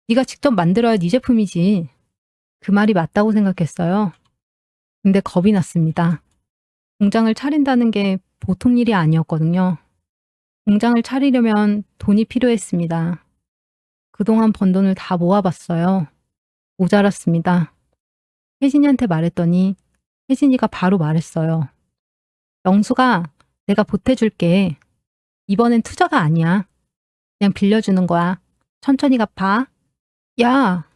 네가 직접 만들어야 네 제품이지. 그 말이 맞다고 생각했어요. 근데 겁이 났습니다. 공장을 차린다는 게 보통 일이 아니었거든요. 공장을 차리려면 돈이 필요했습니다. 그동안 번 돈을 다 모아봤어요. 모자랐습니다. 혜진이한테 말했더니 혜진이가 바로 말했어요. 영수가, 내가 보태줄게. 이번엔 투자가 아니야. 그냥 빌려주는 거야. 천천히 갚아. 야,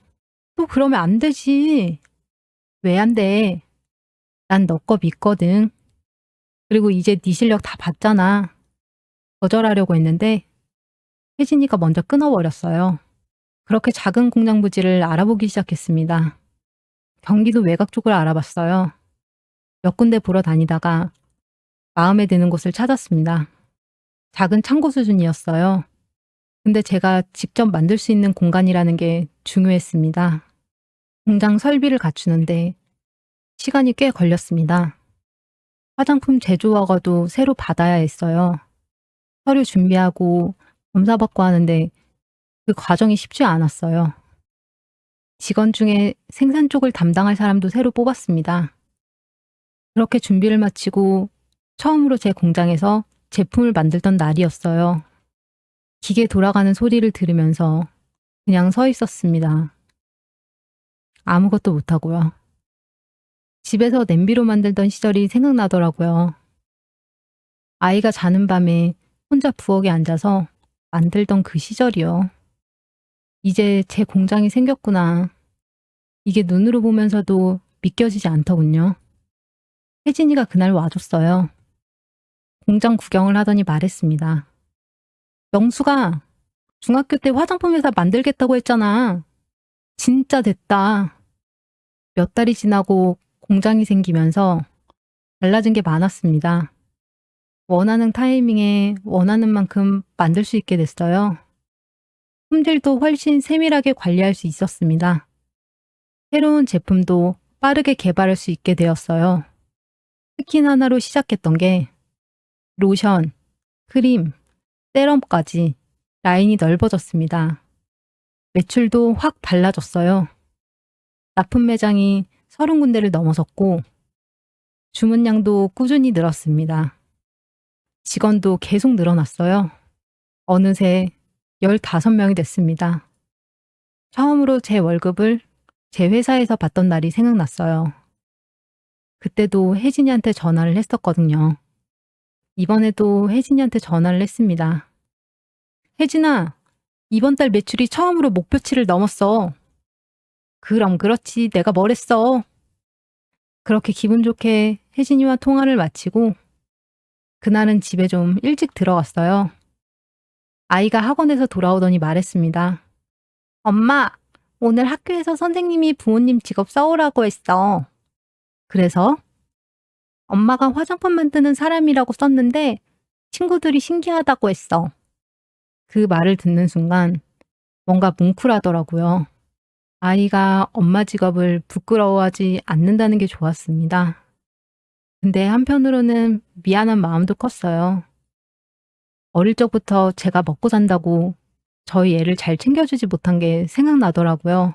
또 그러면 안 되지. 왜 안 돼? 난 너 거 믿거든. 그리고 이제 네 실력 다 봤잖아. 거절하려고 했는데 혜진이가 먼저 끊어버렸어요. 그렇게 작은 공장 부지를 알아보기 시작했습니다. 경기도 외곽 쪽을 알아봤어요. 몇 군데 보러 다니다가 마음에 드는 곳을 찾았습니다. 작은 창고 수준이었어요. 근데 제가 직접 만들 수 있는 공간이라는 게 중요했습니다. 공장 설비를 갖추는데 시간이 꽤 걸렸습니다. 화장품 제조 허가도 새로 받아야 했어요. 서류 준비하고 검사받고 하는데 그 과정이 쉽지 않았어요. 직원 중에 생산 쪽을 담당할 사람도 새로 뽑았습니다. 그렇게 준비를 마치고 처음으로 제 공장에서 제품을 만들던 날이었어요. 기계 돌아가는 소리를 들으면서 그냥 서 있었습니다. 아무것도 못하고요. 집에서 냄비로 만들던 시절이 생각나더라고요. 아이가 자는 밤에 혼자 부엌에 앉아서 만들던 그 시절이요. 이제 제 공장이 생겼구나. 이게 눈으로 보면서도 믿겨지지 않더군요. 혜진이가 그날 와줬어요. 공장 구경을 하더니 말했습니다. 영수가 중학교 때 화장품 회사 만들겠다고 했잖아. 진짜 됐다. 몇 달이 지나고 공장이 생기면서 달라진 게 많았습니다. 원하는 타이밍에 원하는 만큼 만들 수 있게 됐어요. 품질도 훨씬 세밀하게 관리할 수 있었습니다. 새로운 제품도 빠르게 개발할 수 있게 되었어요. 스킨 하나로 시작했던 게 로션, 크림, 세럼까지 라인이 넓어졌습니다. 매출도 확 달라졌어요. 납품 매장이 30군데를 넘어섰고 주문량도 꾸준히 늘었습니다. 직원도 계속 늘어났어요. 어느새 15명이 됐습니다. 처음으로 제 월급을 제 회사에서 받던 날이 생각났어요. 그때도 혜진이한테 전화를 했었거든요. 이번에도 혜진이한테 전화를 했습니다. 혜진아, 이번 달 매출이 처음으로 목표치를 넘었어. 그럼 그렇지, 내가 뭘 했어. 그렇게 기분 좋게 혜진이와 통화를 마치고 그날은 집에 좀 일찍 들어갔어요. 아이가 학원에서 돌아오더니 말했습니다. 엄마, 오늘 학교에서 선생님이 부모님 직업 써오라고 했어. 그래서 엄마가 화장품 만드는 사람이라고 썼는데 친구들이 신기하다고 했어. 그 말을 듣는 순간 뭔가 뭉클하더라고요. 아이가 엄마 직업을 부끄러워하지 않는다는 게 좋았습니다. 근데 한편으로는 미안한 마음도 컸어요. 어릴 적부터 제가 먹고 산다고 저희 애를 잘 챙겨주지 못한 게 생각나더라고요.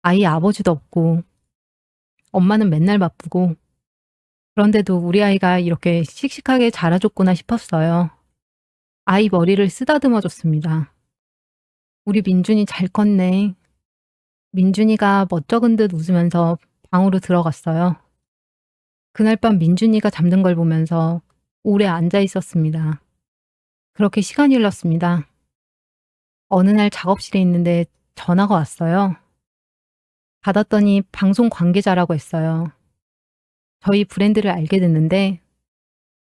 아이 아버지도 없고 엄마는 맨날 바쁘고 그런데도 우리 아이가 이렇게 씩씩하게 자라줬구나 싶었어요. 아이 머리를 쓰다듬어 줬습니다. 우리 민준이 잘 컸네. 민준이가 멋쩍은 듯 웃으면서 방으로 들어갔어요. 그날 밤 민준이가 잠든 걸 보면서 오래 앉아 있었습니다. 그렇게 시간이 흘렀습니다. 어느 날 작업실에 있는데 전화가 왔어요. 받았더니 방송 관계자라고 했어요. 저희 브랜드를 알게 됐는데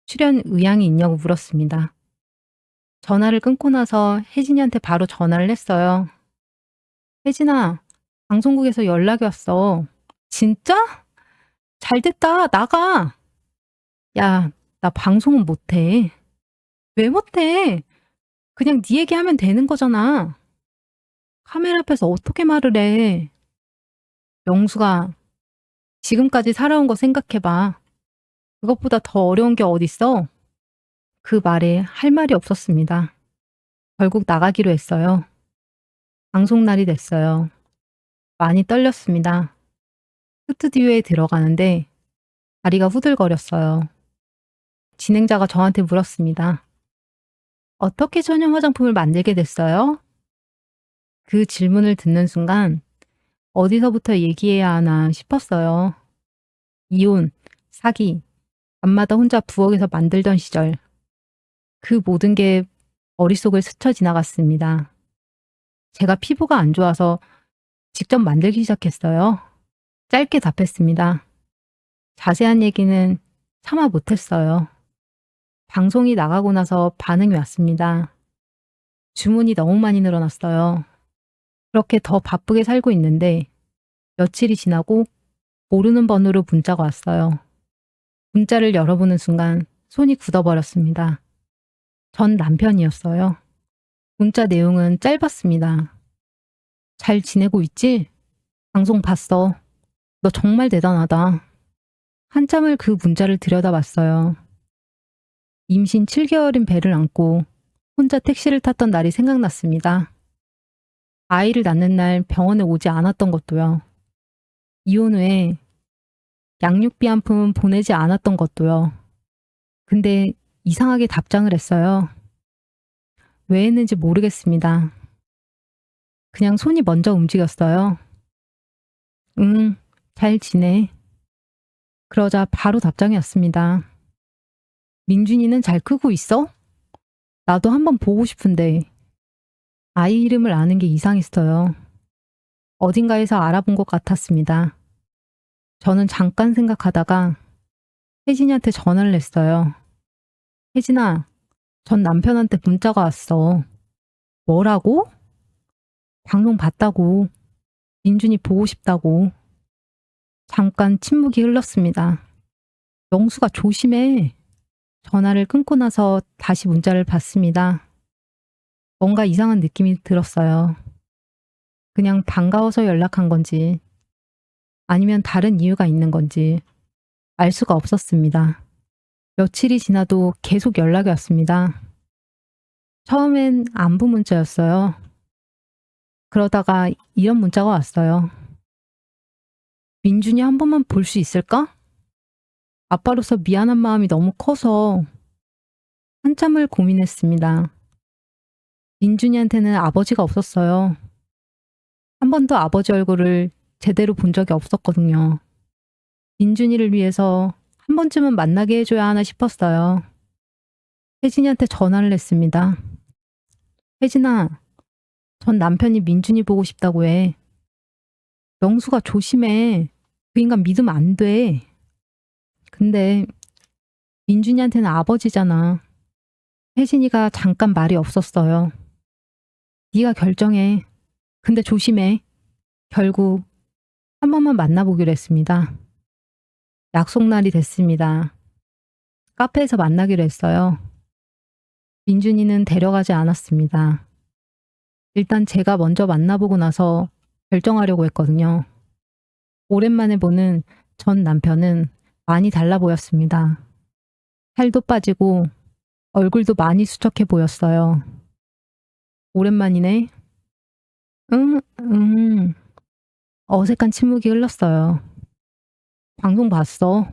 출연 의향이 있냐고 물었습니다. 전화를 끊고 나서 혜진이한테 바로 전화를 했어요. 혜진아, 방송국에서 연락이 왔어. 진짜? 잘 됐다. 나가. 야, 나 방송은 못해. 왜 못해? 그냥 네 얘기하면 되는 거잖아. 카메라 앞에서 어떻게 말을 해? 영수가 지금까지 살아온 거 생각해봐. 그것보다 더 어려운 게 어딨어? 그 말에 할 말이 없었습니다. 결국 나가기로 했어요. 방송 날이 됐어요. 많이 떨렸습니다. 스튜디오에 들어가는데 다리가 후들거렸어요. 진행자가 저한테 물었습니다. 어떻게 천연 화장품을 만들게 됐어요? 그 질문을 듣는 순간 어디서부터 얘기해야 하나 싶었어요. 이혼, 사기, 밤마다 혼자 부엌에서 만들던 시절. 그 모든 게 머릿속을 스쳐 지나갔습니다. 제가 피부가 안 좋아서 직접 만들기 시작했어요. 짧게 답했습니다. 자세한 얘기는 차마 못했어요. 방송이 나가고 나서 반응이 왔습니다. 주문이 너무 많이 늘어났어요. 그렇게 더 바쁘게 살고 있는데 며칠이 지나고 모르는 번호로 문자가 왔어요. 문자를 열어보는 순간 손이 굳어버렸습니다. 전 남편이었어요. 문자 내용은 짧았습니다. 잘 지내고 있지? 방송 봤어. 너 정말 대단하다. 한참을 그 문자를 들여다봤어요. 임신 7개월인 배를 안고 혼자 택시를 탔던 날이 생각났습니다. 아이를 낳는 날 병원에 오지 않았던 것도요. 이혼 후에 양육비 한 푼 보내지 않았던 것도요. 근데 이상하게 답장을 했어요. 왜 했는지 모르겠습니다. 그냥 손이 먼저 움직였어요. 응, 잘 지내. 그러자 바로 답장이 왔습니다. 민준이는 잘 크고 있어? 나도 한번 보고 싶은데. 아이 이름을 아는 게 이상했어요. 어딘가에서 알아본 것 같았습니다. 저는 잠깐 생각하다가 혜진이한테 전화를 했어요. 혜진아, 전 남편한테 문자가 왔어. 뭐라고? 방송 봤다고. 민준이 보고 싶다고. 잠깐 침묵이 흘렀습니다. 영수가 조심해. 전화를 끊고 나서 다시 문자를 봤습니다. 뭔가 이상한 느낌이 들었어요. 그냥 반가워서 연락한 건지 아니면 다른 이유가 있는 건지 알 수가 없었습니다. 며칠이 지나도 계속 연락이 왔습니다. 처음엔 안부 문자였어요. 그러다가 이런 문자가 왔어요. 민준이 한 번만 볼 수 있을까? 아빠로서 미안한 마음이 너무 커서 한참을 고민했습니다. 민준이한테는 아버지가 없었어요. 한 번도 아버지 얼굴을 제대로 본 적이 없었거든요. 민준이를 위해서 한 번쯤은 만나게 해줘야 하나 싶었어요. 혜진이한테 전화를 했습니다. 혜진아, 전 남편이 민준이 보고 싶다고 해. 명수가 조심해. 그 인간 믿으면 안 돼. 근데 민준이한테는 아버지잖아. 혜진이가 잠깐 말이 없었어요. 네가 결정해. 근데 조심해. 결국 한 번만 만나보기로 했습니다. 약속 날이 됐습니다. 카페에서 만나기로 했어요. 민준이는 데려가지 않았습니다. 일단 제가 먼저 만나보고 나서 결정하려고 했거든요. 오랜만에 보는 전 남편은 많이 달라 보였습니다. 살도 빠지고 얼굴도 많이 수척해 보였어요. 오랜만이네. 응, 응. 어색한 침묵이 흘렀어요. 방송 봤어.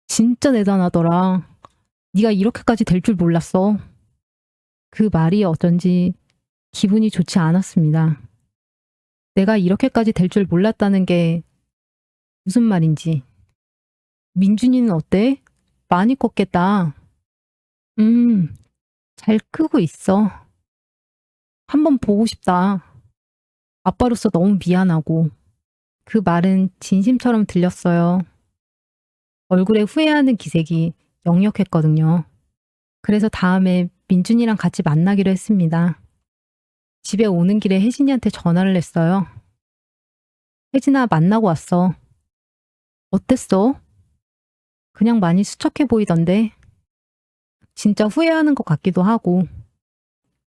진짜 대단하더라. 네가 이렇게까지 될 줄 몰랐어. 그 말이 어쩐지 기분이 좋지 않았습니다. 내가 이렇게까지 될 줄 몰랐다는 게 무슨 말인지. 민준이는 어때? 많이 컸겠다. 잘 크고 있어. 한번 보고 싶다. 아빠로서 너무 미안하고. 그 말은 진심처럼 들렸어요. 얼굴에 후회하는 기색이 역력했거든요. 그래서 다음에 민준이랑 같이 만나기로 했습니다. 집에 오는 길에 혜진이한테 전화를 했어요. 혜진아, 만나고 왔어. 어땠어? 그냥 많이 수척해 보이던데. 진짜 후회하는 것 같기도 하고.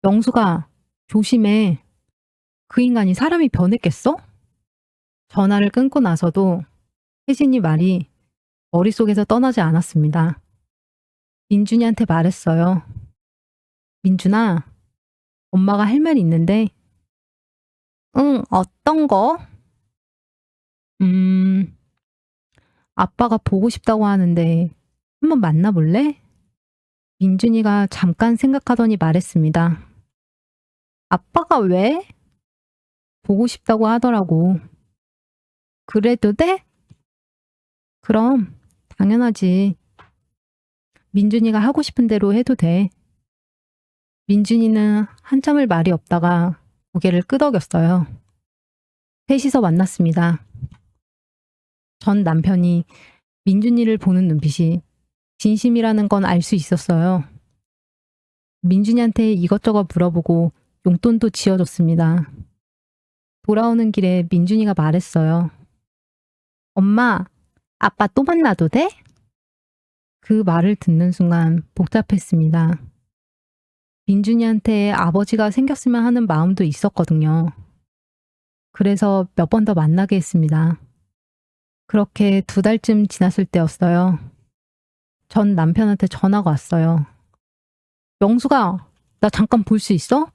명수가 조심해. 그 인간이 사람이 변했겠어? 전화를 끊고 나서도 혜진이 말이 머릿속에서 떠나지 않았습니다. 민준이한테 말했어요. 민준아, 엄마가 할 말이 있는데. 응, 어떤 거? 아빠가 보고 싶다고 하는데 한번 만나볼래? 민준이가 잠깐 생각하더니 말했습니다. 아빠가 왜? 보고 싶다고 하더라고. 그래도 돼? 그럼 당연하지. 민준이가 하고 싶은 대로 해도 돼. 민준이는 한참을 말이 없다가 고개를 끄덕였어요. 셋이서 만났습니다. 전 남편이 민준이를 보는 눈빛이 진심이라는 건 알 수 있었어요. 민준이한테 이것저것 물어보고 용돈도 지어줬습니다. 돌아오는 길에 민준이가 말했어요. 엄마, 아빠 또 만나도 돼? 그 말을 듣는 순간 복잡했습니다. 민준이한테 아버지가 생겼으면 하는 마음도 있었거든요. 그래서 몇 번 더 만나게 했습니다. 그렇게 2달쯤 지났을 때였어요. 전 남편한테 전화가 왔어요. 명수가, 나 잠깐 볼 수 있어?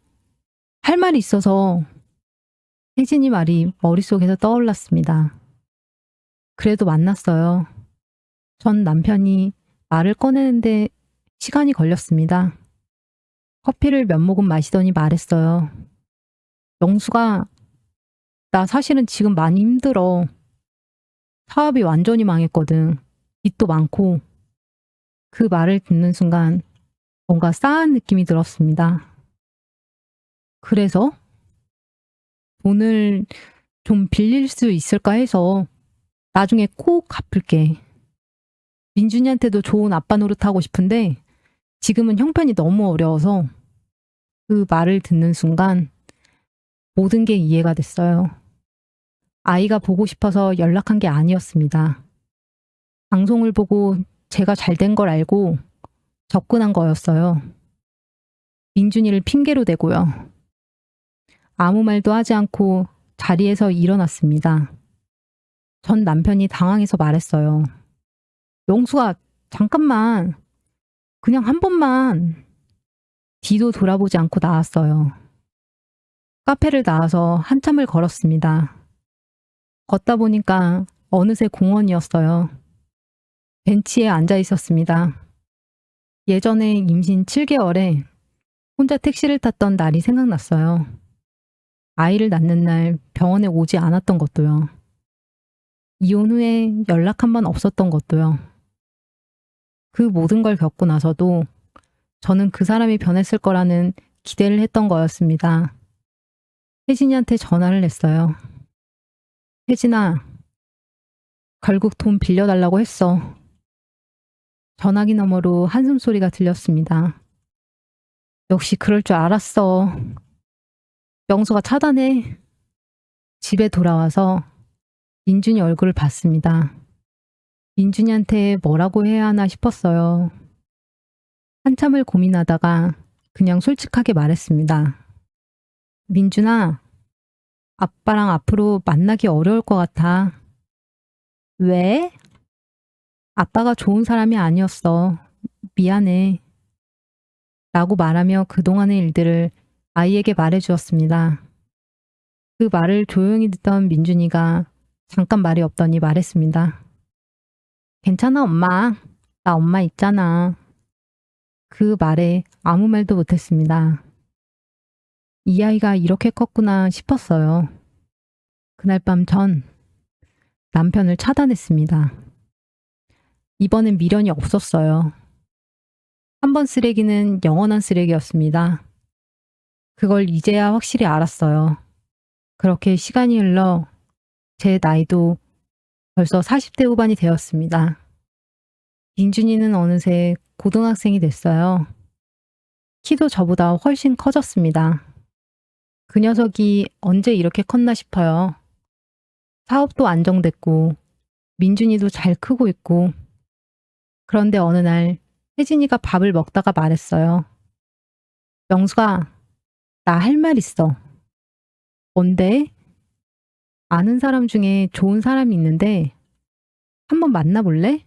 할 말이 있어서. 혜진이 말이 머릿속에서 떠올랐습니다. 그래도 만났어요. 전 남편이 말을 꺼내는데 시간이 걸렸습니다. 커피를 몇 모금 마시더니 말했어요. 명수가, 나 사실은 지금 많이 힘들어. 사업이 완전히 망했거든. 빚도 많고. 그 말을 듣는 순간 뭔가 싸한 느낌이 들었습니다. 그래서 돈을 좀 빌릴 수 있을까 해서 나중에 꼭 갚을게. 민준이한테도 좋은 아빠 노릇하고 싶은데 지금은 형편이 너무 어려워서. 그 말을 듣는 순간 모든 게 이해가 됐어요. 아이가 보고 싶어서 연락한 게 아니었습니다. 방송을 보고 제가 잘 된 걸 알고 접근한 거였어요. 민준이를 핑계로 대고요. 아무 말도 하지 않고 자리에서 일어났습니다. 전 남편이 당황해서 말했어요. 명수가, 잠깐만. 그냥 한 번만. 뒤도 돌아보지 않고 나왔어요. 카페를 나와서 한참을 걸었습니다. 걷다 보니까 어느새 공원이었어요. 벤치에 앉아 있었습니다. 예전에 임신 7개월에 혼자 택시를 탔던 날이 생각났어요. 아이를 낳는 날 병원에 오지 않았던 것도요. 이혼 후에 연락 한 번 없었던 것도요. 그 모든 걸 겪고 나서도 저는 그 사람이 변했을 거라는 기대를 했던 거였습니다. 혜진이한테 전화를 했어요. 혜진아, 결국 돈 빌려달라고 했어. 전화기 너머로 한숨 소리가 들렸습니다. 역시 그럴 줄 알았어. 명수가 차단해. 집에 돌아와서 민준이 얼굴을 봤습니다. 민준이한테 뭐라고 해야 하나 싶었어요. 한참을 고민하다가 그냥 솔직하게 말했습니다. 민준아, 아빠랑 앞으로 만나기 어려울 것 같아. 왜? 아빠가 좋은 사람이 아니었어. 미안해. 라고 말하며 그동안의 일들을 아이에게 말해주었습니다. 그 말을 조용히 듣던 민준이가 잠깐 말이 없더니 말했습니다. 괜찮아, 엄마. 나 엄마 있잖아. 그 말에 아무 말도 못했습니다. 이 아이가 이렇게 컸구나 싶었어요. 그날 밤 전 남편을 차단했습니다. 이번엔 미련이 없었어요. 한 번 쓰레기는 영원한 쓰레기였습니다. 그걸 이제야 확실히 알았어요. 그렇게 시간이 흘러 제 나이도 벌써 40대 후반이 되었습니다. 민준이는 어느새 고등학생이 됐어요. 키도 저보다 훨씬 커졌습니다. 그 녀석이 언제 이렇게 컸나 싶어요. 사업도 안정됐고 민준이도 잘 크고 있고. 그런데 어느 날 혜진이가 밥을 먹다가 말했어요. 명수가, 나 할 말 있어. 뭔데? 아는 사람 중에 좋은 사람이 있는데 한번 만나볼래?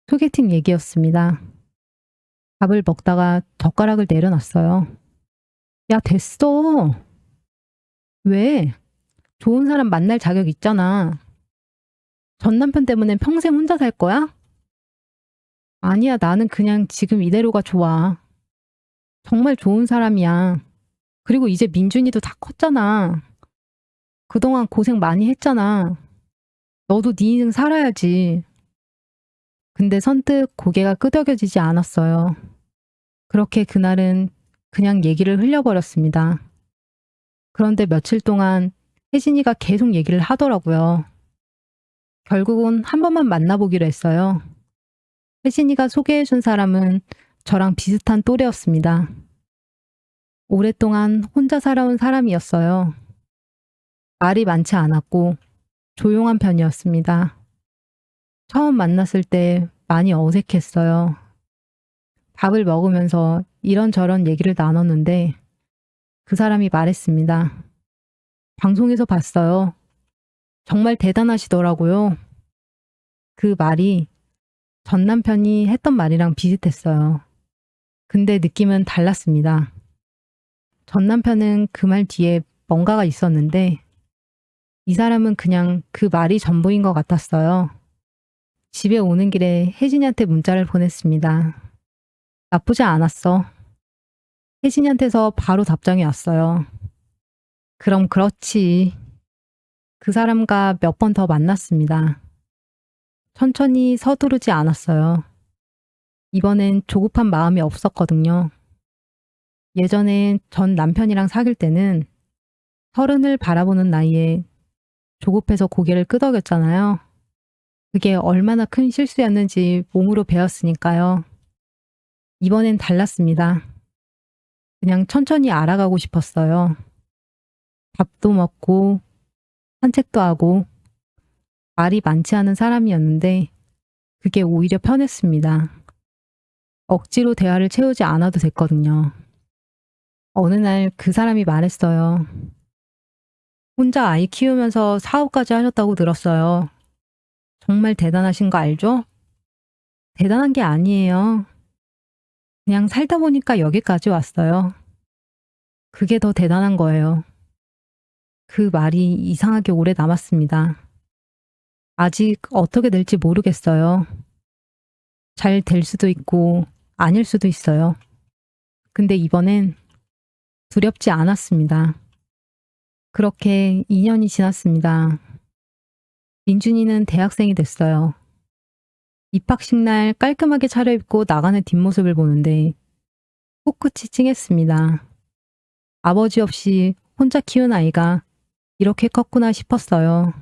소개팅 얘기였습니다. 밥을 먹다가 젓가락을 내려놨어요. 야, 됐어. 왜? 좋은 사람 만날 자격 있잖아. 전 남편 때문에 평생 혼자 살 거야? 아니야, 나는 그냥 지금 이대로가 좋아. 정말 좋은 사람이야. 그리고 이제 민준이도 다 컸잖아. 그동안 고생 많이 했잖아. 너도 네 인생 살아야지. 근데 선뜻 고개가 끄덕여지지 않았어요. 그렇게 그날은 그냥 얘기를 흘려버렸습니다. 그런데 며칠 동안 혜진이가 계속 얘기를 하더라고요. 결국은 한 번만 만나보기로 했어요. 혜진이가 소개해준 사람은 저랑 비슷한 또래였습니다. 오랫동안 혼자 살아온 사람이었어요. 말이 많지 않았고 조용한 편이었습니다. 처음 만났을 때 많이 어색했어요. 밥을 먹으면서 이런저런 얘기를 나눴는데 그 사람이 말했습니다. 방송에서 봤어요. 정말 대단하시더라고요. 그 말이 전 남편이 했던 말이랑 비슷했어요. 근데 느낌은 달랐습니다. 전 남편은 그 말 뒤에 뭔가가 있었는데 이 사람은 그냥 그 말이 전부인 것 같았어요. 집에 오는 길에 혜진이한테 문자를 보냈습니다. 나쁘지 않았어. 혜진이한테서 바로 답장이 왔어요. 그럼 그렇지. 그 사람과 몇 번 더 만났습니다. 천천히 서두르지 않았어요. 이번엔 조급한 마음이 없었거든요. 예전에 전 남편이랑 사귈 때는 30을 바라보는 나이에 조급해서 고개를 끄덕였잖아요. 그게 얼마나 큰 실수였는지 몸으로 배웠으니까요. 이번엔 달랐습니다. 그냥 천천히 알아가고 싶었어요. 밥도 먹고 산책도 하고 말이 많지 않은 사람이었는데 그게 오히려 편했습니다. 억지로 대화를 채우지 않아도 됐거든요. 어느 날 그 사람이 말했어요. 혼자 아이 키우면서 사업까지 하셨다고 들었어요. 정말 대단하신 거 알죠? 대단한 게 아니에요. 그냥 살다 보니까 여기까지 왔어요. 그게 더 대단한 거예요. 그 말이 이상하게 오래 남았습니다. 아직 어떻게 될지 모르겠어요. 잘 될 수도 있고 아닐 수도 있어요. 근데 이번엔 두렵지 않았습니다. 그렇게 2년이 지났습니다. 민준이는 대학생이 됐어요. 입학식 날 깔끔하게 차려입고 나가는 뒷모습을 보는데 코끝이 찡했습니다. 아버지 없이 혼자 키운 아이가 이렇게 컸구나 싶었어요.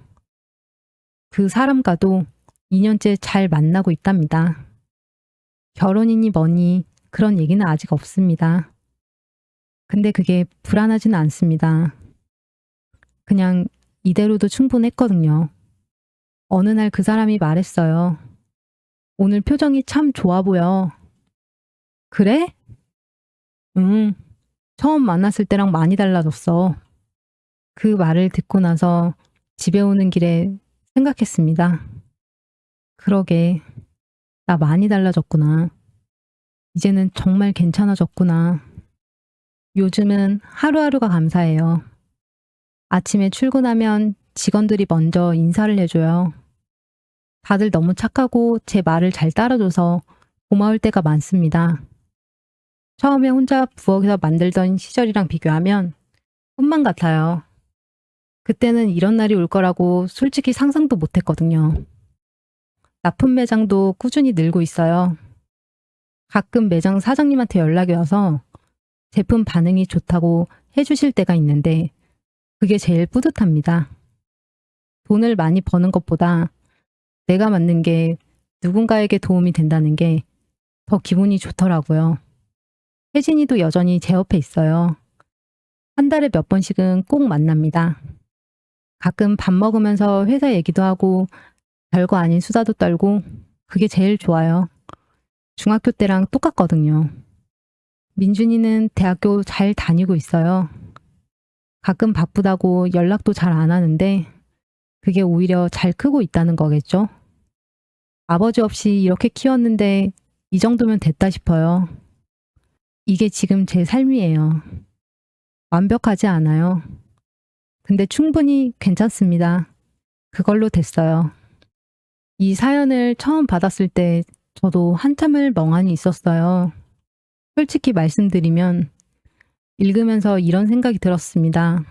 그 사람과도 2년째 잘 만나고 있답니다. 결혼이니 뭐니 그런 얘기는 아직 없습니다. 근데 그게 불안하지는 않습니다. 그냥 이대로도 충분했거든요. 어느 날 그 사람이 말했어요. 오늘 표정이 참 좋아 보여. 그래? 응, 처음 만났을 때랑 많이 달라졌어. 그 말을 듣고 나서 집에 오는 길에 생각했습니다. 그러게, 나 많이 달라졌구나. 이제는 정말 괜찮아졌구나. 요즘은 하루하루가 감사해요. 아침에 출근하면 직원들이 먼저 인사를 해줘요. 다들 너무 착하고 제 말을 잘 따라줘서 고마울 때가 많습니다. 처음에 혼자 부엌에서 만들던 시절이랑 비교하면 꿈만 같아요. 그때는 이런 날이 올 거라고 솔직히 상상도 못 했거든요. 납품 매장도 꾸준히 늘고 있어요. 가끔 매장 사장님한테 연락이 와서 제품 반응이 좋다고 해주실 때가 있는데 그게 제일 뿌듯합니다. 돈을 많이 버는 것보다 내가 만든 게 누군가에게 도움이 된다는 게 더 기분이 좋더라고요. 혜진이도 여전히 제 옆에 있어요. 한 달에 몇 번씩은 꼭 만납니다. 가끔 밥 먹으면서 회사 얘기도 하고 별거 아닌 수다도 떨고 그게 제일 좋아요. 중학교 때랑 똑같거든요. 민준이는 대학교 잘 다니고 있어요. 가끔 바쁘다고 연락도 잘 안 하는데 그게 오히려 잘 크고 있다는 거겠죠? 아버지 없이 이렇게 키웠는데 이 정도면 됐다 싶어요. 이게 지금 제 삶이에요. 완벽하지 않아요. 근데 충분히 괜찮습니다. 그걸로 됐어요. 이 사연을 처음 받았을 때 저도 한참을 멍하니 있었어요. 솔직히 말씀드리면 읽으면서 이런 생각이 들었습니다.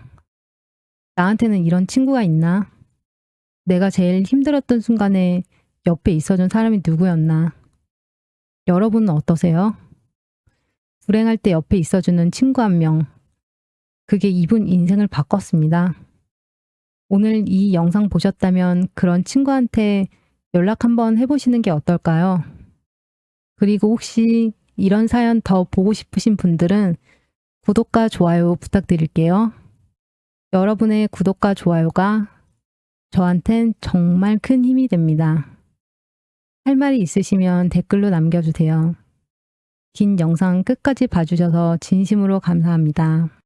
나한테는 이런 친구가 있나? 내가 제일 힘들었던 순간에 옆에 있어준 사람이 누구였나? 여러분은 어떠세요? 불행할 때 옆에 있어주는 친구 한 명. 그게 이분 인생을 바꿨습니다. 오늘 이 영상 보셨다면 그런 친구한테 연락 한번 해보시는 게 어떨까요? 그리고 혹시 이런 사연 더 보고 싶으신 분들은 구독과 좋아요 부탁드릴게요. 여러분의 구독과 좋아요가 저한텐 정말 큰 힘이 됩니다. 할 말이 있으시면 댓글로 남겨주세요. 긴 영상 끝까지 봐주셔서 진심으로 감사합니다.